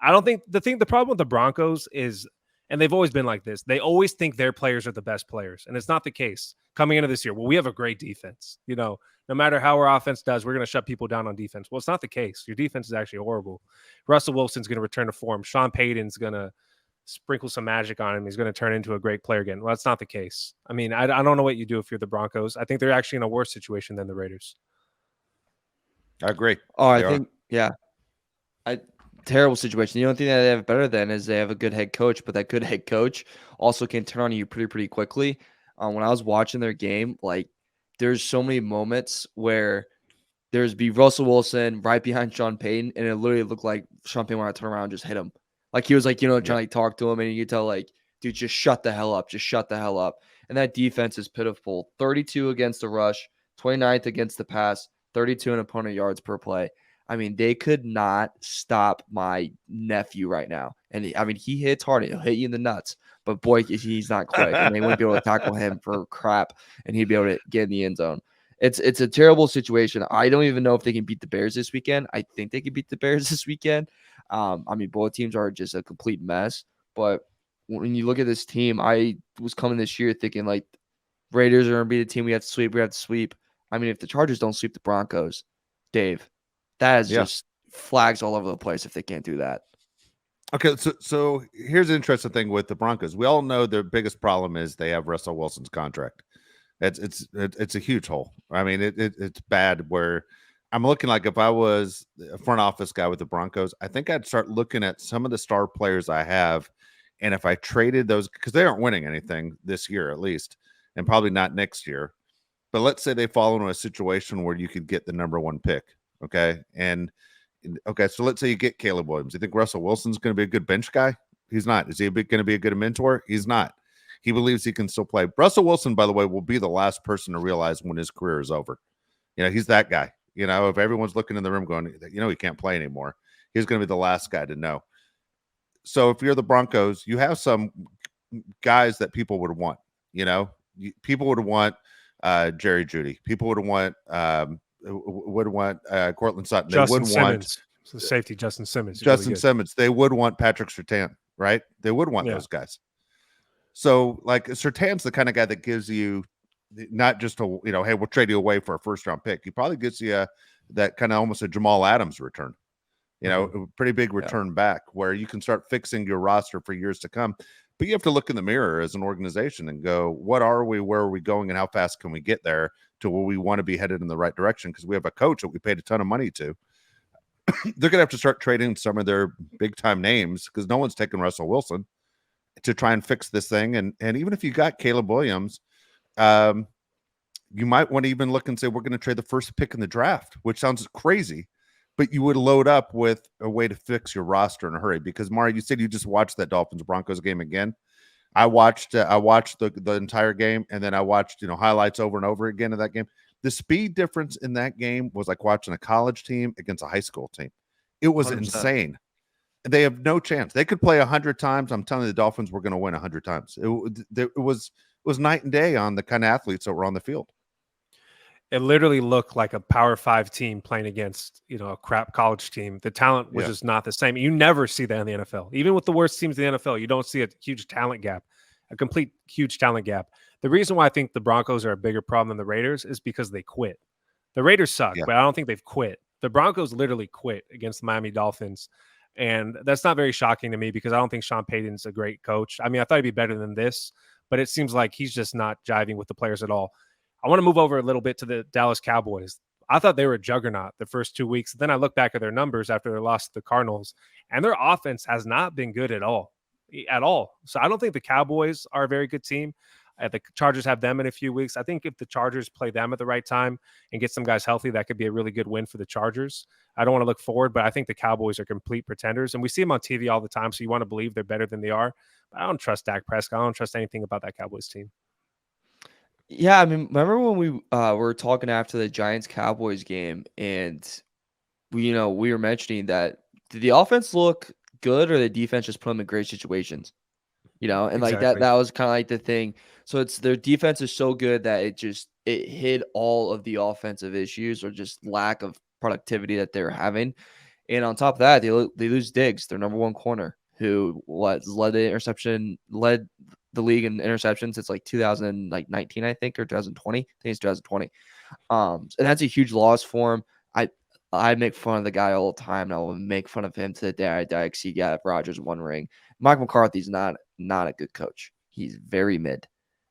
I don't think the problem with the Broncos is, and they've always been like this, they always think their players are the best players, and it's not the case. Coming into this year, well, we have a great defense. No matter how our offense does, we're going to shut people down on defense. Well, it's not the case. Your defense is actually horrible. Russell Wilson's going to return to form. Sean Payton's going to sprinkle some magic on him. He's going to turn into a great player again. Well, that's not the case. I mean, I don't know what you do if you're the Broncos. I think they're actually in a worse situation than the Raiders. I agree. Oh, I think, yeah. Terrible situation. The only thing that they have better than is they have a good head coach, but that good head coach also can turn on you pretty quickly. When I was watching their game, like, there's so many moments where there's Russell Wilson right behind Sean Payton, and it literally looked like Sean Payton wanted to turn around and just hit him. Like, he was like, trying to talk to him, and you could tell, like, dude, just shut the hell up. Just shut the hell up. And that defense is pitiful. 32 against the rush, 29th against the pass, 32 in opponent yards per play. I mean, they could not stop my nephew right now. And he hits hard. He'll hit you in the nuts. But boy, he's not quick. And they wouldn't be able to tackle him for crap. And he'd be able to get in the end zone. It's a terrible situation. I don't even know if they can beat the Bears this weekend. I think they can beat the Bears this weekend. Both teams are just a complete mess. But when you look at this team, I was coming this year thinking, like, Raiders are going to be the team we have to sweep. I mean, if the Chargers don't sweep the Broncos, Dave, that is just flags all over the place if they can't do that. Okay, so here's an interesting thing with the Broncos. We all know their biggest problem is they have Russell Wilson's contract. It's a huge hole. I mean, it's bad. Where I'm looking, like, if I was a front office guy with the Broncos, I think I'd start looking at some of the star players I have, and if I traded those, because they aren't winning anything this year at least, and probably not next year. But let's say they fall into a situation where you could get the number 1 pick. Okay. So let's say you get Caleb Williams. You think Russell Wilson's going to be a good bench guy? He's not. Is he going to be a good mentor? He's not. He believes he can still play. Russell Wilson, by the way, will be the last person to realize when his career is over. He's that guy. If everyone's looking in the room going, he can't play anymore, he's going to be the last guy to know. So if you're the Broncos, you have some guys that people would want. People would want Jerry Jeudy. People would want Cortland Sutton. They Justin would Simmons. want the safety, Justin Simmons. Justin Simmons. They would want Patrick Surtain, right? They would want those guys. So, like, Surtain's the kind of guy that gives you not just a, hey, we'll trade you away for a first-round pick. He probably gives you that kind of almost a Jamal Adams return, a pretty big return back where you can start fixing your roster for years to come. But you have to look in the mirror as an organization and go, what are we, where are we going, and how fast can we get there to where we want to be headed in the right direction? Because we have a coach that we paid a ton of money to. They're going to have to start trading some of their big-time names because no one's taking Russell Wilson to try and fix this thing. And even if you got Caleb Williams, you might want to even look and say, we're going to trade the first pick in the draft, which sounds crazy, but you would load up with a way to fix your roster in a hurry. Because, Mari, you said you just watched that Dolphins-Broncos game again. I watched the entire game, and then I watched highlights over and over again of that game. The speed difference in that game was like watching a college team against a high school team. It was 100%. insane. They have no chance. They could play 100 times. I'm telling you, the Dolphins were going to win 100 times. It was night and day on the kind of athletes that were on the field. It literally looked like a Power 5 team playing against, a crap college team. The talent was just not the same. You never see that in the NFL. Even with the worst teams in the NFL, you don't see a huge talent gap, a complete huge talent gap. The reason why I think the Broncos are a bigger problem than the Raiders is because they quit. The Raiders suck, but I don't think they've quit. The Broncos literally quit against the Miami Dolphins. And that's not very shocking to me because I don't think Sean Payton's a great coach. I mean, I thought he'd be better than this, but it seems like he's just not jiving with the players at all. I want to move over a little bit to the Dallas Cowboys. I thought they were a juggernaut the first 2 weeks. Then I look back at their numbers after their loss to the Cardinals, and their offense has not been good at all. So I don't think the Cowboys are a very good team. The Chargers have them in a few weeks. I think if the Chargers play them at the right time and get some guys healthy, that could be a really good win for the Chargers. I don't want to look forward, but I think the Cowboys are complete pretenders. And we see them on TV all the time, so you want to believe they're better than they are. But I don't trust Dak Prescott. I don't trust anything about that Cowboys team. Yeah, I mean, remember when we were talking after the Giants-Cowboys game, and we were mentioning that did the offense look good or the defense just put them in great situations? And like that was kind of like the thing. So it's their defense is so good that it hid all of the offensive issues or just lack of productivity that they're having. And on top of that, they lose Diggs, their number one corner, who led the league in interceptions since like 2019, I think, or 2020. I think it's 2020. And that's a huge loss for him. I make fun of the guy all the time, and I will make fun of him to the day I die because he got Rodgers one ring. Mike McCarthy's not a good coach. He's very mid,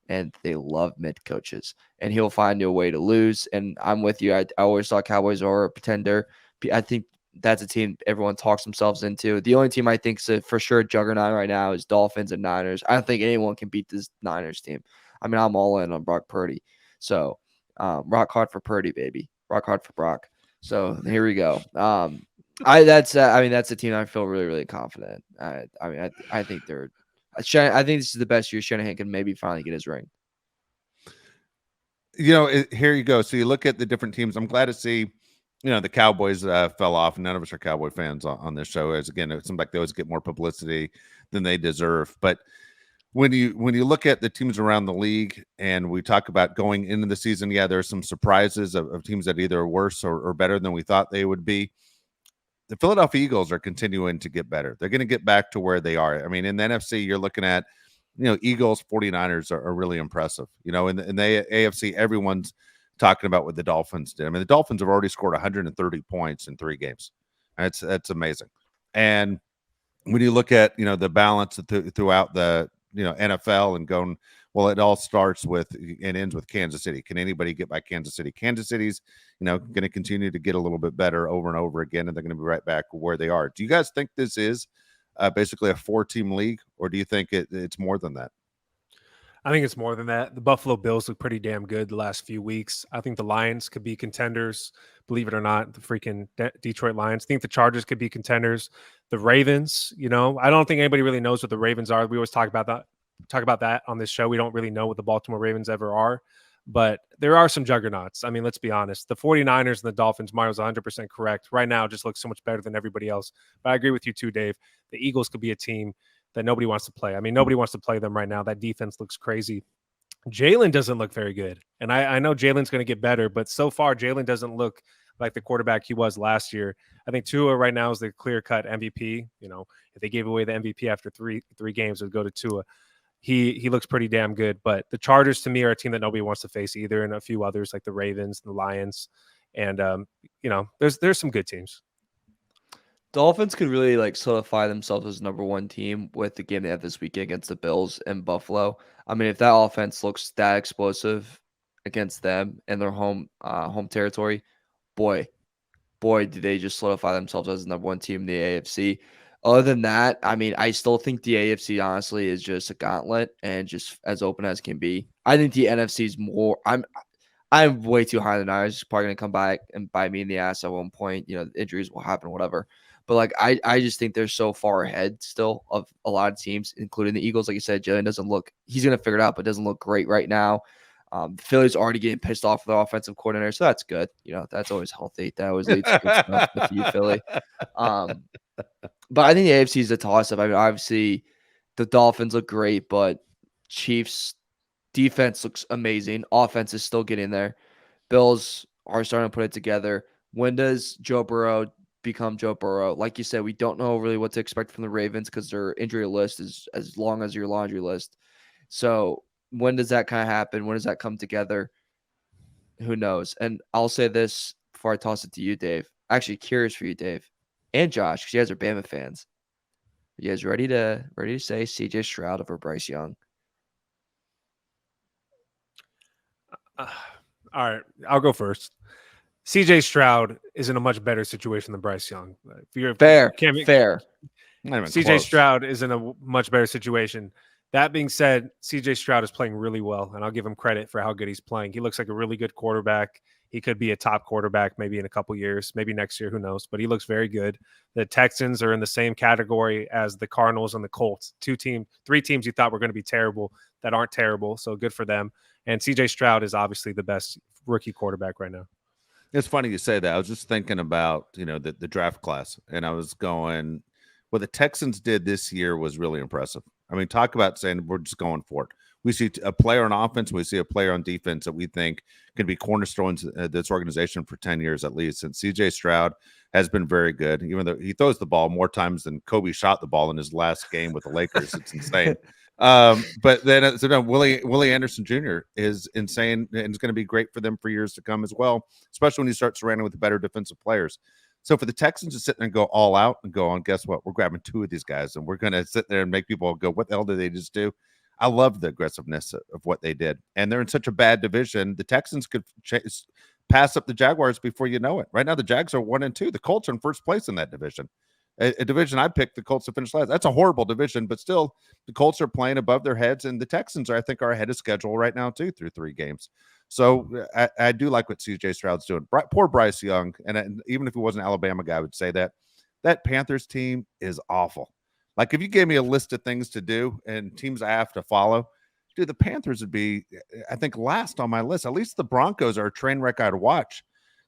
and they love mid coaches, and he'll find a way to lose. And I'm with you. I always thought Cowboys are a pretender. I think that's a team everyone talks themselves into. The only team I think is for sure juggernaut right now is Dolphins and Niners. I don't think anyone can beat this Niners team. I mean, I'm all in on Brock Purdy. So rock hard for Purdy, baby. Rock hard for Brock. So here we go. That's a team I feel really, really confident. I think they're. I think this is the best year Shanahan can maybe finally get his ring. Here you go. So you look at the different teams. I'm glad to see, the Cowboys fell off. None of us are Cowboy fans on this show. As again, it seems like they always get more publicity than they deserve. But when you look at the teams around the league and we talk about going into the season, there are some surprises of teams that either are worse or better than we thought they would be. The Philadelphia Eagles are continuing to get better. They're going to get back to where they are. I mean, in the NFC, you're looking at, Eagles, 49ers are really impressive. In the AFC, everyone's talking about what the Dolphins did. I mean, the Dolphins have already scored 130 points in 3 games. That's amazing. And when you look at, the balance throughout the, NFL and going, well, it all starts with and ends with Kansas City. Can anybody get by Kansas City? Kansas City's, going to continue to get a little bit better over and over again, and they're going to be right back where they are. Do you guys think this is basically a 4-team league, or do you think it's more than that? I think it's more than that. The Buffalo Bills look pretty damn good the last few weeks. I think the Lions could be contenders, believe it or not, the freaking Detroit Lions. I think the Chargers could be contenders. The Ravens, I don't think anybody really knows what the Ravens are. We always talk about that on this show. We don't really know what the Baltimore Ravens ever are, but there are some juggernauts. I mean, let's be honest. The 49ers and the Dolphins, Mario's 100% correct. Right now, it just looks so much better than everybody else. But I agree with you too, Dave. The Eagles could be a team that nobody wants to play. I mean, nobody wants to play them right now. That defense looks crazy. Jalen doesn't look very good. And I know Jalen's going to get better, but so far, Jalen doesn't look like the quarterback he was last year. I think Tua right now is the clear-cut MVP. If they gave away the MVP after three games, it would go to Tua. He looks pretty damn good. But the Chargers, to me, are a team that nobody wants to face either, and a few others like the Ravens, the Lions. And, there's some good teams. Dolphins could really solidify themselves as number one team with the game they have this weekend against the Bills and Buffalo. I mean, if that offense looks that explosive against them in their home territory, boy, do they just solidify themselves as the number one team in the AFC. Other than that, I mean, I still think the AFC honestly is just a gauntlet and just as open as can be. I think the NFC is more. I'm way too high on the Niners. It's probably gonna come back and bite me in the ass at one point. Injuries will happen, whatever. But like I just think they're so far ahead still of a lot of teams, including the Eagles. Like you said, Jalen doesn't look he's gonna figure it out, but doesn't look great right now. Philly's already getting pissed off with their offensive coordinator, so that's good. That's always healthy. That always leads to good stuff with you, Philly. But I think the AFC is a toss-up. I mean, obviously, the Dolphins look great, but Chiefs defense looks amazing. Offense is still getting there. Bills are starting to put it together. When does Joe Burrow become Joe Burrow? Like you said, we don't know really what to expect from the Ravens because their injury list is as long as your laundry list. So when does that kind of happen? When does that come together? Who knows? And I'll say this before I toss it to you, Dave. Actually, curious for you, Dave, and Josh, because you guys are Bama fans. You guys ready to say CJ Stroud over Bryce Young? All right, I'll go first. CJ Stroud is in a much better situation than Bryce Young. Fair. CJ Stroud is in a much better situation. That being said, CJ Stroud is playing really well, and I'll give him credit for how good he's playing. He looks like a really good quarterback. He could be a top quarterback maybe in a couple years, maybe next year, who knows, but he looks very good. The Texans are in the same category as the Cardinals and the Colts. 3 teams you thought were going to be terrible that aren't terrible, so good for them. And CJ Stroud is obviously the best rookie quarterback right now. It's funny you say that. I was just thinking about, the draft class, and I was going, what the Texans did this year was really impressive. I mean, talk about saying we're just going for it. We see a player on offense, we see a player on defense that we think can be cornerstones of this organization for 10 years at least. And CJ Stroud has been very good, even though he throws the ball more times than Kobe shot the ball in his last game with the Lakers. It's insane. But then Willie Anderson Jr. is insane and it's going to be great for them for years to come as well, especially when you start surrounding with better defensive players. So for the Texans to sit there and go all out and go on, guess what? We're grabbing 2 of these guys and we're going to sit there and make people go, what the hell did they just do? I love the aggressiveness of what they did. And they're in such a bad division. The Texans could pass up the Jaguars before you know it. Right now, the Jags are 1-2. The Colts are in first place in that division. A division I picked the Colts to finish last. That's a horrible division, but still the Colts are playing above their heads, and the Texans I think are ahead of schedule right now too through 3 games. So I do like what CJ Stroud's doing. Poor Bryce Young, and even if he was an Alabama guy, I would say that Panthers team is awful. Like if you gave me a list of things to do and teams I have to follow, dude, the Panthers would be, I think, last on my list. At least the Broncos are a train wreck I'd watch.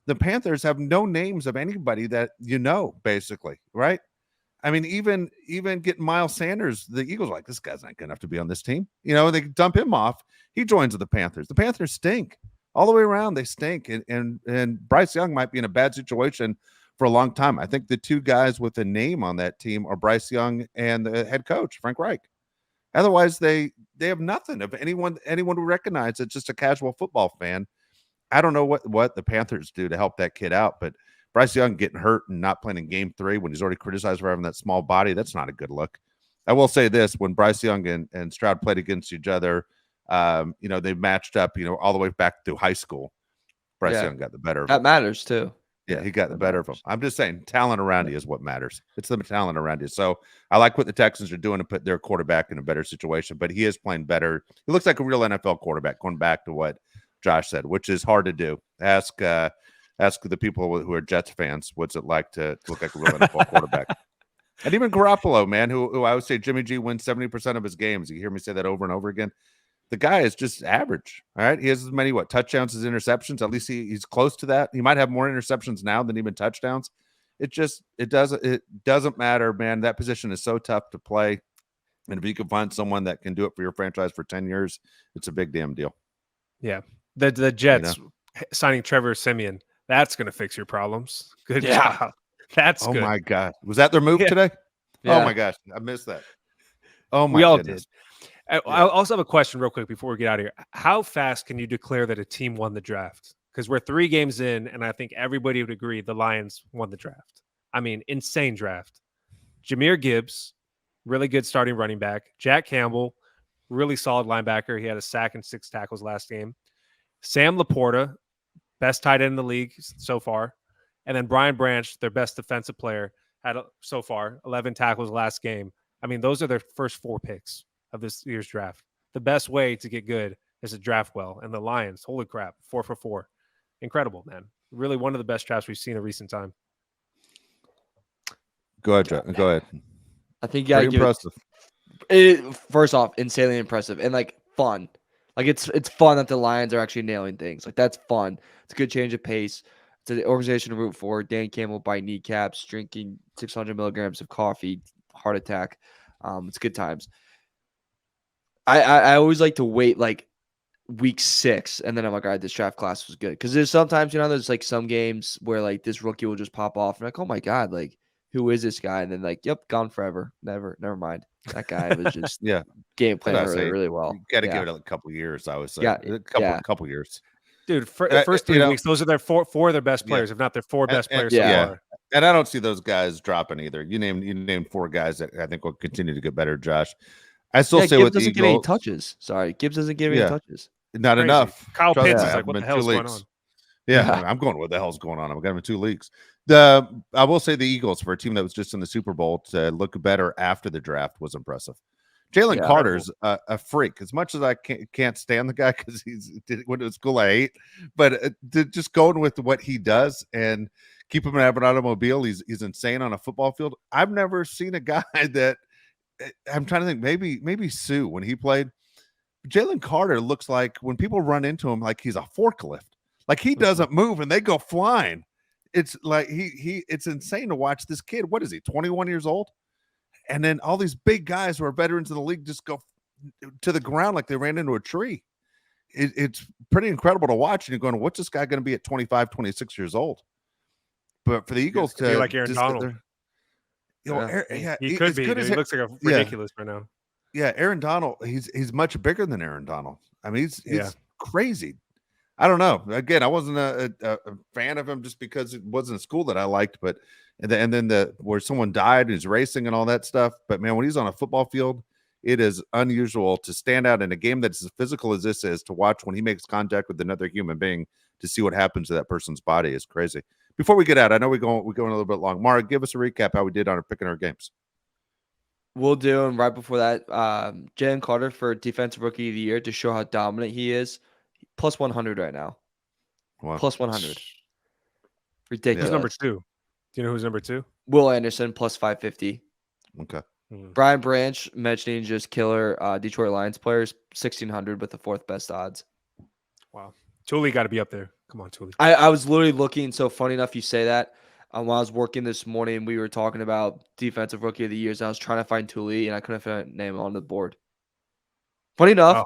The Panthers have no names of anybody that basically, right? I mean, even getting Miles Sanders, the Eagles are like, this guy's not good enough to be on this team. They dump him off. He joins the Panthers. The Panthers stink all the way around. They stink, and Bryce Young might be in a bad situation for a long time. I think the 2 guys with a name on that team are Bryce Young and the head coach Frank Reich. Otherwise, they have nothing of anyone who recognize it's just a casual football fan. I don't know what the Panthers do to help that kid out, but Bryce Young getting hurt and not playing in game 3 when he's already criticized for having that small body, that's not a good look. I will say this, when Bryce Young and Stroud played against each other, they matched up, all the way back to high school. Bryce Young got the better of him. That matters too. Yeah, he got the better of him. I'm just saying talent around you is what matters. It's the talent around you. So I like what the Texans are doing to put their quarterback in a better situation, but he is playing better. He looks like a real NFL quarterback, going back to what Josh said, which is hard to do. Ask the people who are Jets fans, what's it like to look like a real NFL quarterback? And even Garoppolo, man, who I would say Jimmy G wins 70% of his games. You hear me say that over and over again. The guy is just average. All right. He has as many touchdowns as interceptions. At least he's close to that. He might have more interceptions now than even touchdowns. It doesn't matter, man. That position is so tough to play. And if you can find someone that can do it for your franchise for 10 years, it's a big damn deal. Yeah. The Jets signing Trevor Siemian, that's going to fix your problems. Good job. That's good. Oh my God. Was that their move today? Yeah. Oh my gosh. I missed that. Oh my goodness. We all did. I also have a question real quick before we get out of here. How fast can you declare that a team won the draft? Because we're 3 games in, and I think everybody would agree the Lions won the draft. I mean, insane draft. Jahmyr Gibbs, really good starting running back. Jack Campbell, really solid linebacker. He had a sack and 6 tackles last game. Sam Laporta, best tight end in the league so far. And then Brian Branch, their best defensive player, had so far 11 tackles last game. I mean, those are their first 4 picks of this year's draft. The best way to get good is to draft well. And the Lions, holy crap, 4 for 4. Incredible, man. Really one of the best drafts we've seen in recent time. Go ahead, Joe. Go ahead. I think you gotta Pretty give impressive. it first off, insanely impressive and like fun. Like it's fun that the Lions are actually nailing things. Like that's fun. It's a good change of pace. It's an organization to root for. Dan Campbell biting kneecaps, drinking 600 milligrams of coffee, heart attack. It's good times. I always like to wait like week 6, and then I'm like, all right, this draft class was good. Because there's sometimes, there's like some games where like this rookie will just pop off and like, oh my God, like who is this guy? And then like, yep, gone forever. Never mind. That guy was just Yeah. game That's what I plan really, say. really well. You got to Yeah. give it a couple years, I would say. Yeah, A yeah. couple years. Dude, first 3 weeks, those are their four of their best players, if not their 4 best players so yeah. far. And I don't see those guys dropping either. You named 4 guys that I think will continue to get better, Josh. I still say Gibbs with the doesn't get any Eagles, touches. Sorry, Gibbs doesn't get any touches. not Crazy. enough. Kyle Trust Pitts me, is I like, have what them the in hell's 2 going leagues. on? Yeah, I'm going, what the hell's going on? I've got them in 2 leagues. I will say the Eagles, for a team that was just in the Super Bowl, to look better after the draft was impressive. Jalen Carter's a freak. As much as I can't stand the guy because went to school I hate, but just going with what he does and keep him in an automobile, he's insane on a football field. I've never seen a guy that I'm trying to think. Maybe Sue when he played. Jalen Carter looks like when people run into him like he's a forklift. Like he doesn't move and they go flying. It's like it's insane to watch this kid. What is he? 21 years old. And then all these big guys who are veterans in the league just go to the ground like they ran into a tree. It's pretty incredible to watch. And you're going, what's this guy going to be at 25, 26 years old? But for the Eagles to be like Aaron Donald. He could be. He looks like a ridiculous right now. Yeah, Aaron Donald, he's much bigger than Aaron Donald. I mean, he's crazy. I don't know. Again, I wasn't a fan of him just because it wasn't a school that I liked, but and then where someone died, who's racing and all that stuff. But man, when he's on a football field, it is unusual to stand out in a game that's as physical as this is, to watch when he makes contact with another human being, to see what happens to that person's body is crazy. Before we get out, I know we're going a little bit long. Mark, give us a recap how we did on picking our games. We'll do, and right before that, Jalen Carter for Defensive Rookie of the Year to show how dominant he is. Plus 100 right now. Wow. Plus 100. Ridiculous. Who's number 2? Do you know who's number 2? Will Anderson, plus 550. Okay. Brian Branch, mentioning just killer Detroit Lions players, 1,600 with the 4th best odds. Wow. Thule got to be up there. Come on, Thule. I was literally looking, so funny enough you say that. While I was working this morning, we were talking about Defensive Rookie of the Years. I was trying to find Thule, and I couldn't find a name on the board. Funny enough,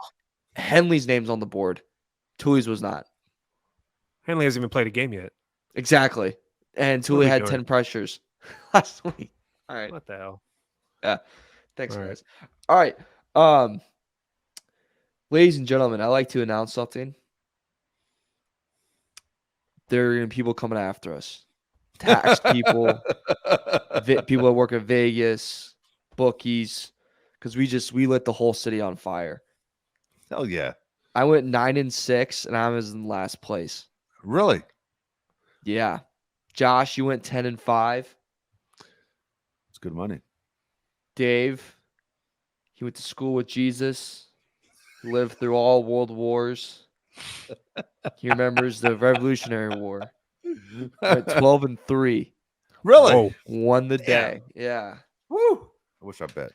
Henley's name's on the board. Thule's was not. Henley hasn't even played a game yet. Exactly. And Thule had 10 pressures last week. All right. What the hell? Yeah. Thanks, guys. All right. Ladies and gentlemen, I'd like to announce something. There are going to be people coming after us. Tax people, people that work at Vegas, bookies, because we lit the whole city on fire. Hell yeah. I went 9-6, and I was in last place. Really? Yeah. Josh, you went 10-5. It's good money. Dave, he went to school with Jesus. He lived through all world wars. He remembers the Revolutionary War. Went 12-3. Really? Whoa. Won the day. Yeah. Woo. I wish I bet.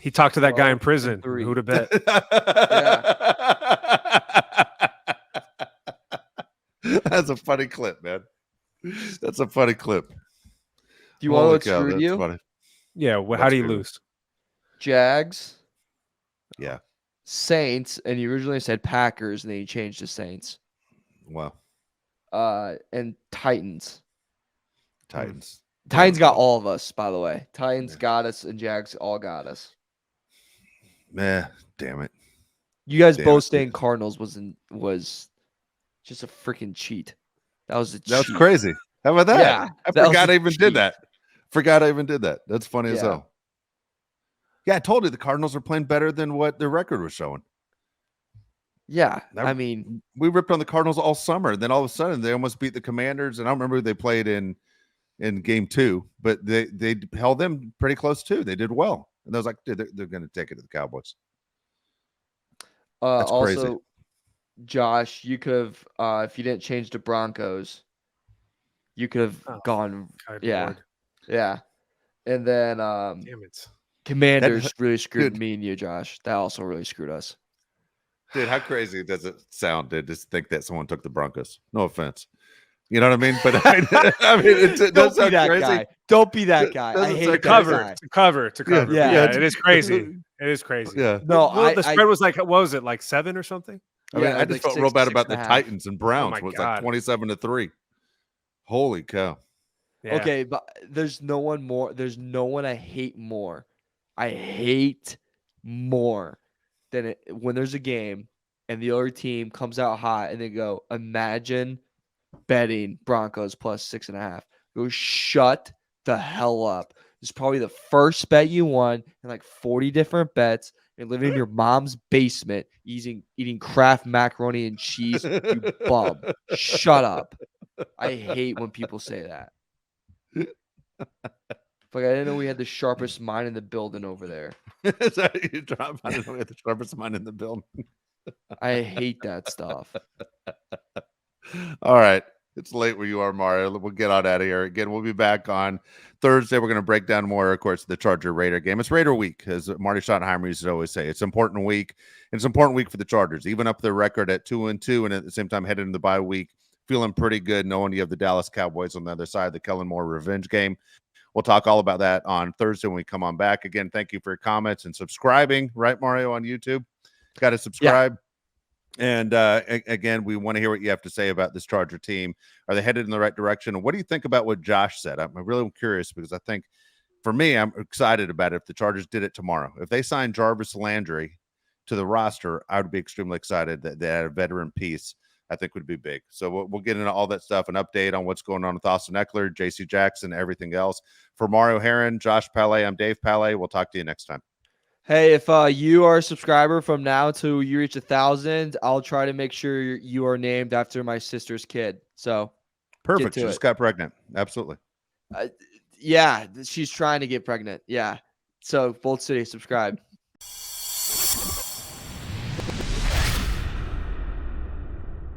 He talked to that guy in prison. Who'd have bet? That's a funny clip, man. That's a funny clip. Do you want to know what screwed you? Funny. Yeah. Well, how do you lose? Jags. Yeah. Saints, and you originally said Packers, and then you changed to Saints. Wow. And Titans. Titans. Titans got all of us, by the way. Titans got us, and Jags all got us. Man, damn it. You guys both saying Cardinals was just a freaking cheat. That was a cheat. That's crazy. How about that? Yeah, I forgot I even did that. Forgot I even did that. That's funny as hell. Yeah, I told you the Cardinals are playing better than what their record was showing. Yeah, I mean, we ripped on the Cardinals all summer. Then all of a sudden, they almost beat the Commanders. And I don't remember who they played in game 2, but they held them pretty close too. They did well. And I was like, dude, they're going to take it to the Cowboys. That's also, crazy. Josh, you could have, if you didn't change the Broncos, you could have gone. Yeah. And then Damn it. Commanders really screwed dude. me and you, Josh. That also really screwed us. Dude, how crazy does it sound to just think that someone took the Broncos? No offense. You know what I mean? But I mean, it Don't does be sound that crazy. guy. Don't be that guy. I Doesn't hate sound that Cover, guy. to cover. Yeah, But yeah, yeah, it's- it is crazy. It is crazy. Yeah. No, Well, the spread was like, what was it, like 7 or something? I mean, yeah, I just like felt real bad about the 6.5. Titans and Browns. my It was like God. 27-3. Holy cow. Yeah. Okay, but there's no one I hate more. I hate more than when there's a game and the other team comes out hot and they go, imagine betting Broncos plus 6.5. Go shut the hell up. It's probably the first bet you won in like 40 different bets. You're living in your mom's basement eating Kraft macaroni and cheese. You bum. Shut up. I hate when people say that. Like I didn't know we had the sharpest mind in the building over there. Is that you drop? I don't know. We had the sharpest mind in the building. I hate that stuff. All right. It's late where you are, Mario. We'll get on out of here. Again, we'll be back on Thursday. We're going to break down more, of course, the Charger Raider game. It's Raider week, as Marty Schottenheimer used to always say. It's an important week. And it's an important week for the Chargers, even up their record at 2-2, and at the same time headed into the bye week, feeling pretty good, knowing you have the Dallas Cowboys on the other side, the Kellen Moore revenge game. We'll talk all about that on Thursday when we come on back. Again, thank you for your comments and subscribing, right, Mario, on YouTube? Got to subscribe. Yeah. And again, we want to hear what you have to say about this Charger team. Are they headed in the right direction? And what do you think about what Josh said? I'm really curious because I think, for me, I'm excited about it if the Chargers did it tomorrow. If they signed Jarvis Landry to the roster, I would be extremely excited that they had a veteran piece. I think would be big. So we'll get into all that stuff, an update on what's going on with Austin Ekeler, J.C. Jackson, everything else. For Mario Heron, Josh Palais, I'm Dave Palais. We'll talk to you next time. Hey, if you are a subscriber from now to you reach 1,000, I'll try to make sure you are named after my sister's kid. So perfect. She just got pregnant. Absolutely. Yeah, she's trying to get pregnant. Yeah. So both cities subscribe.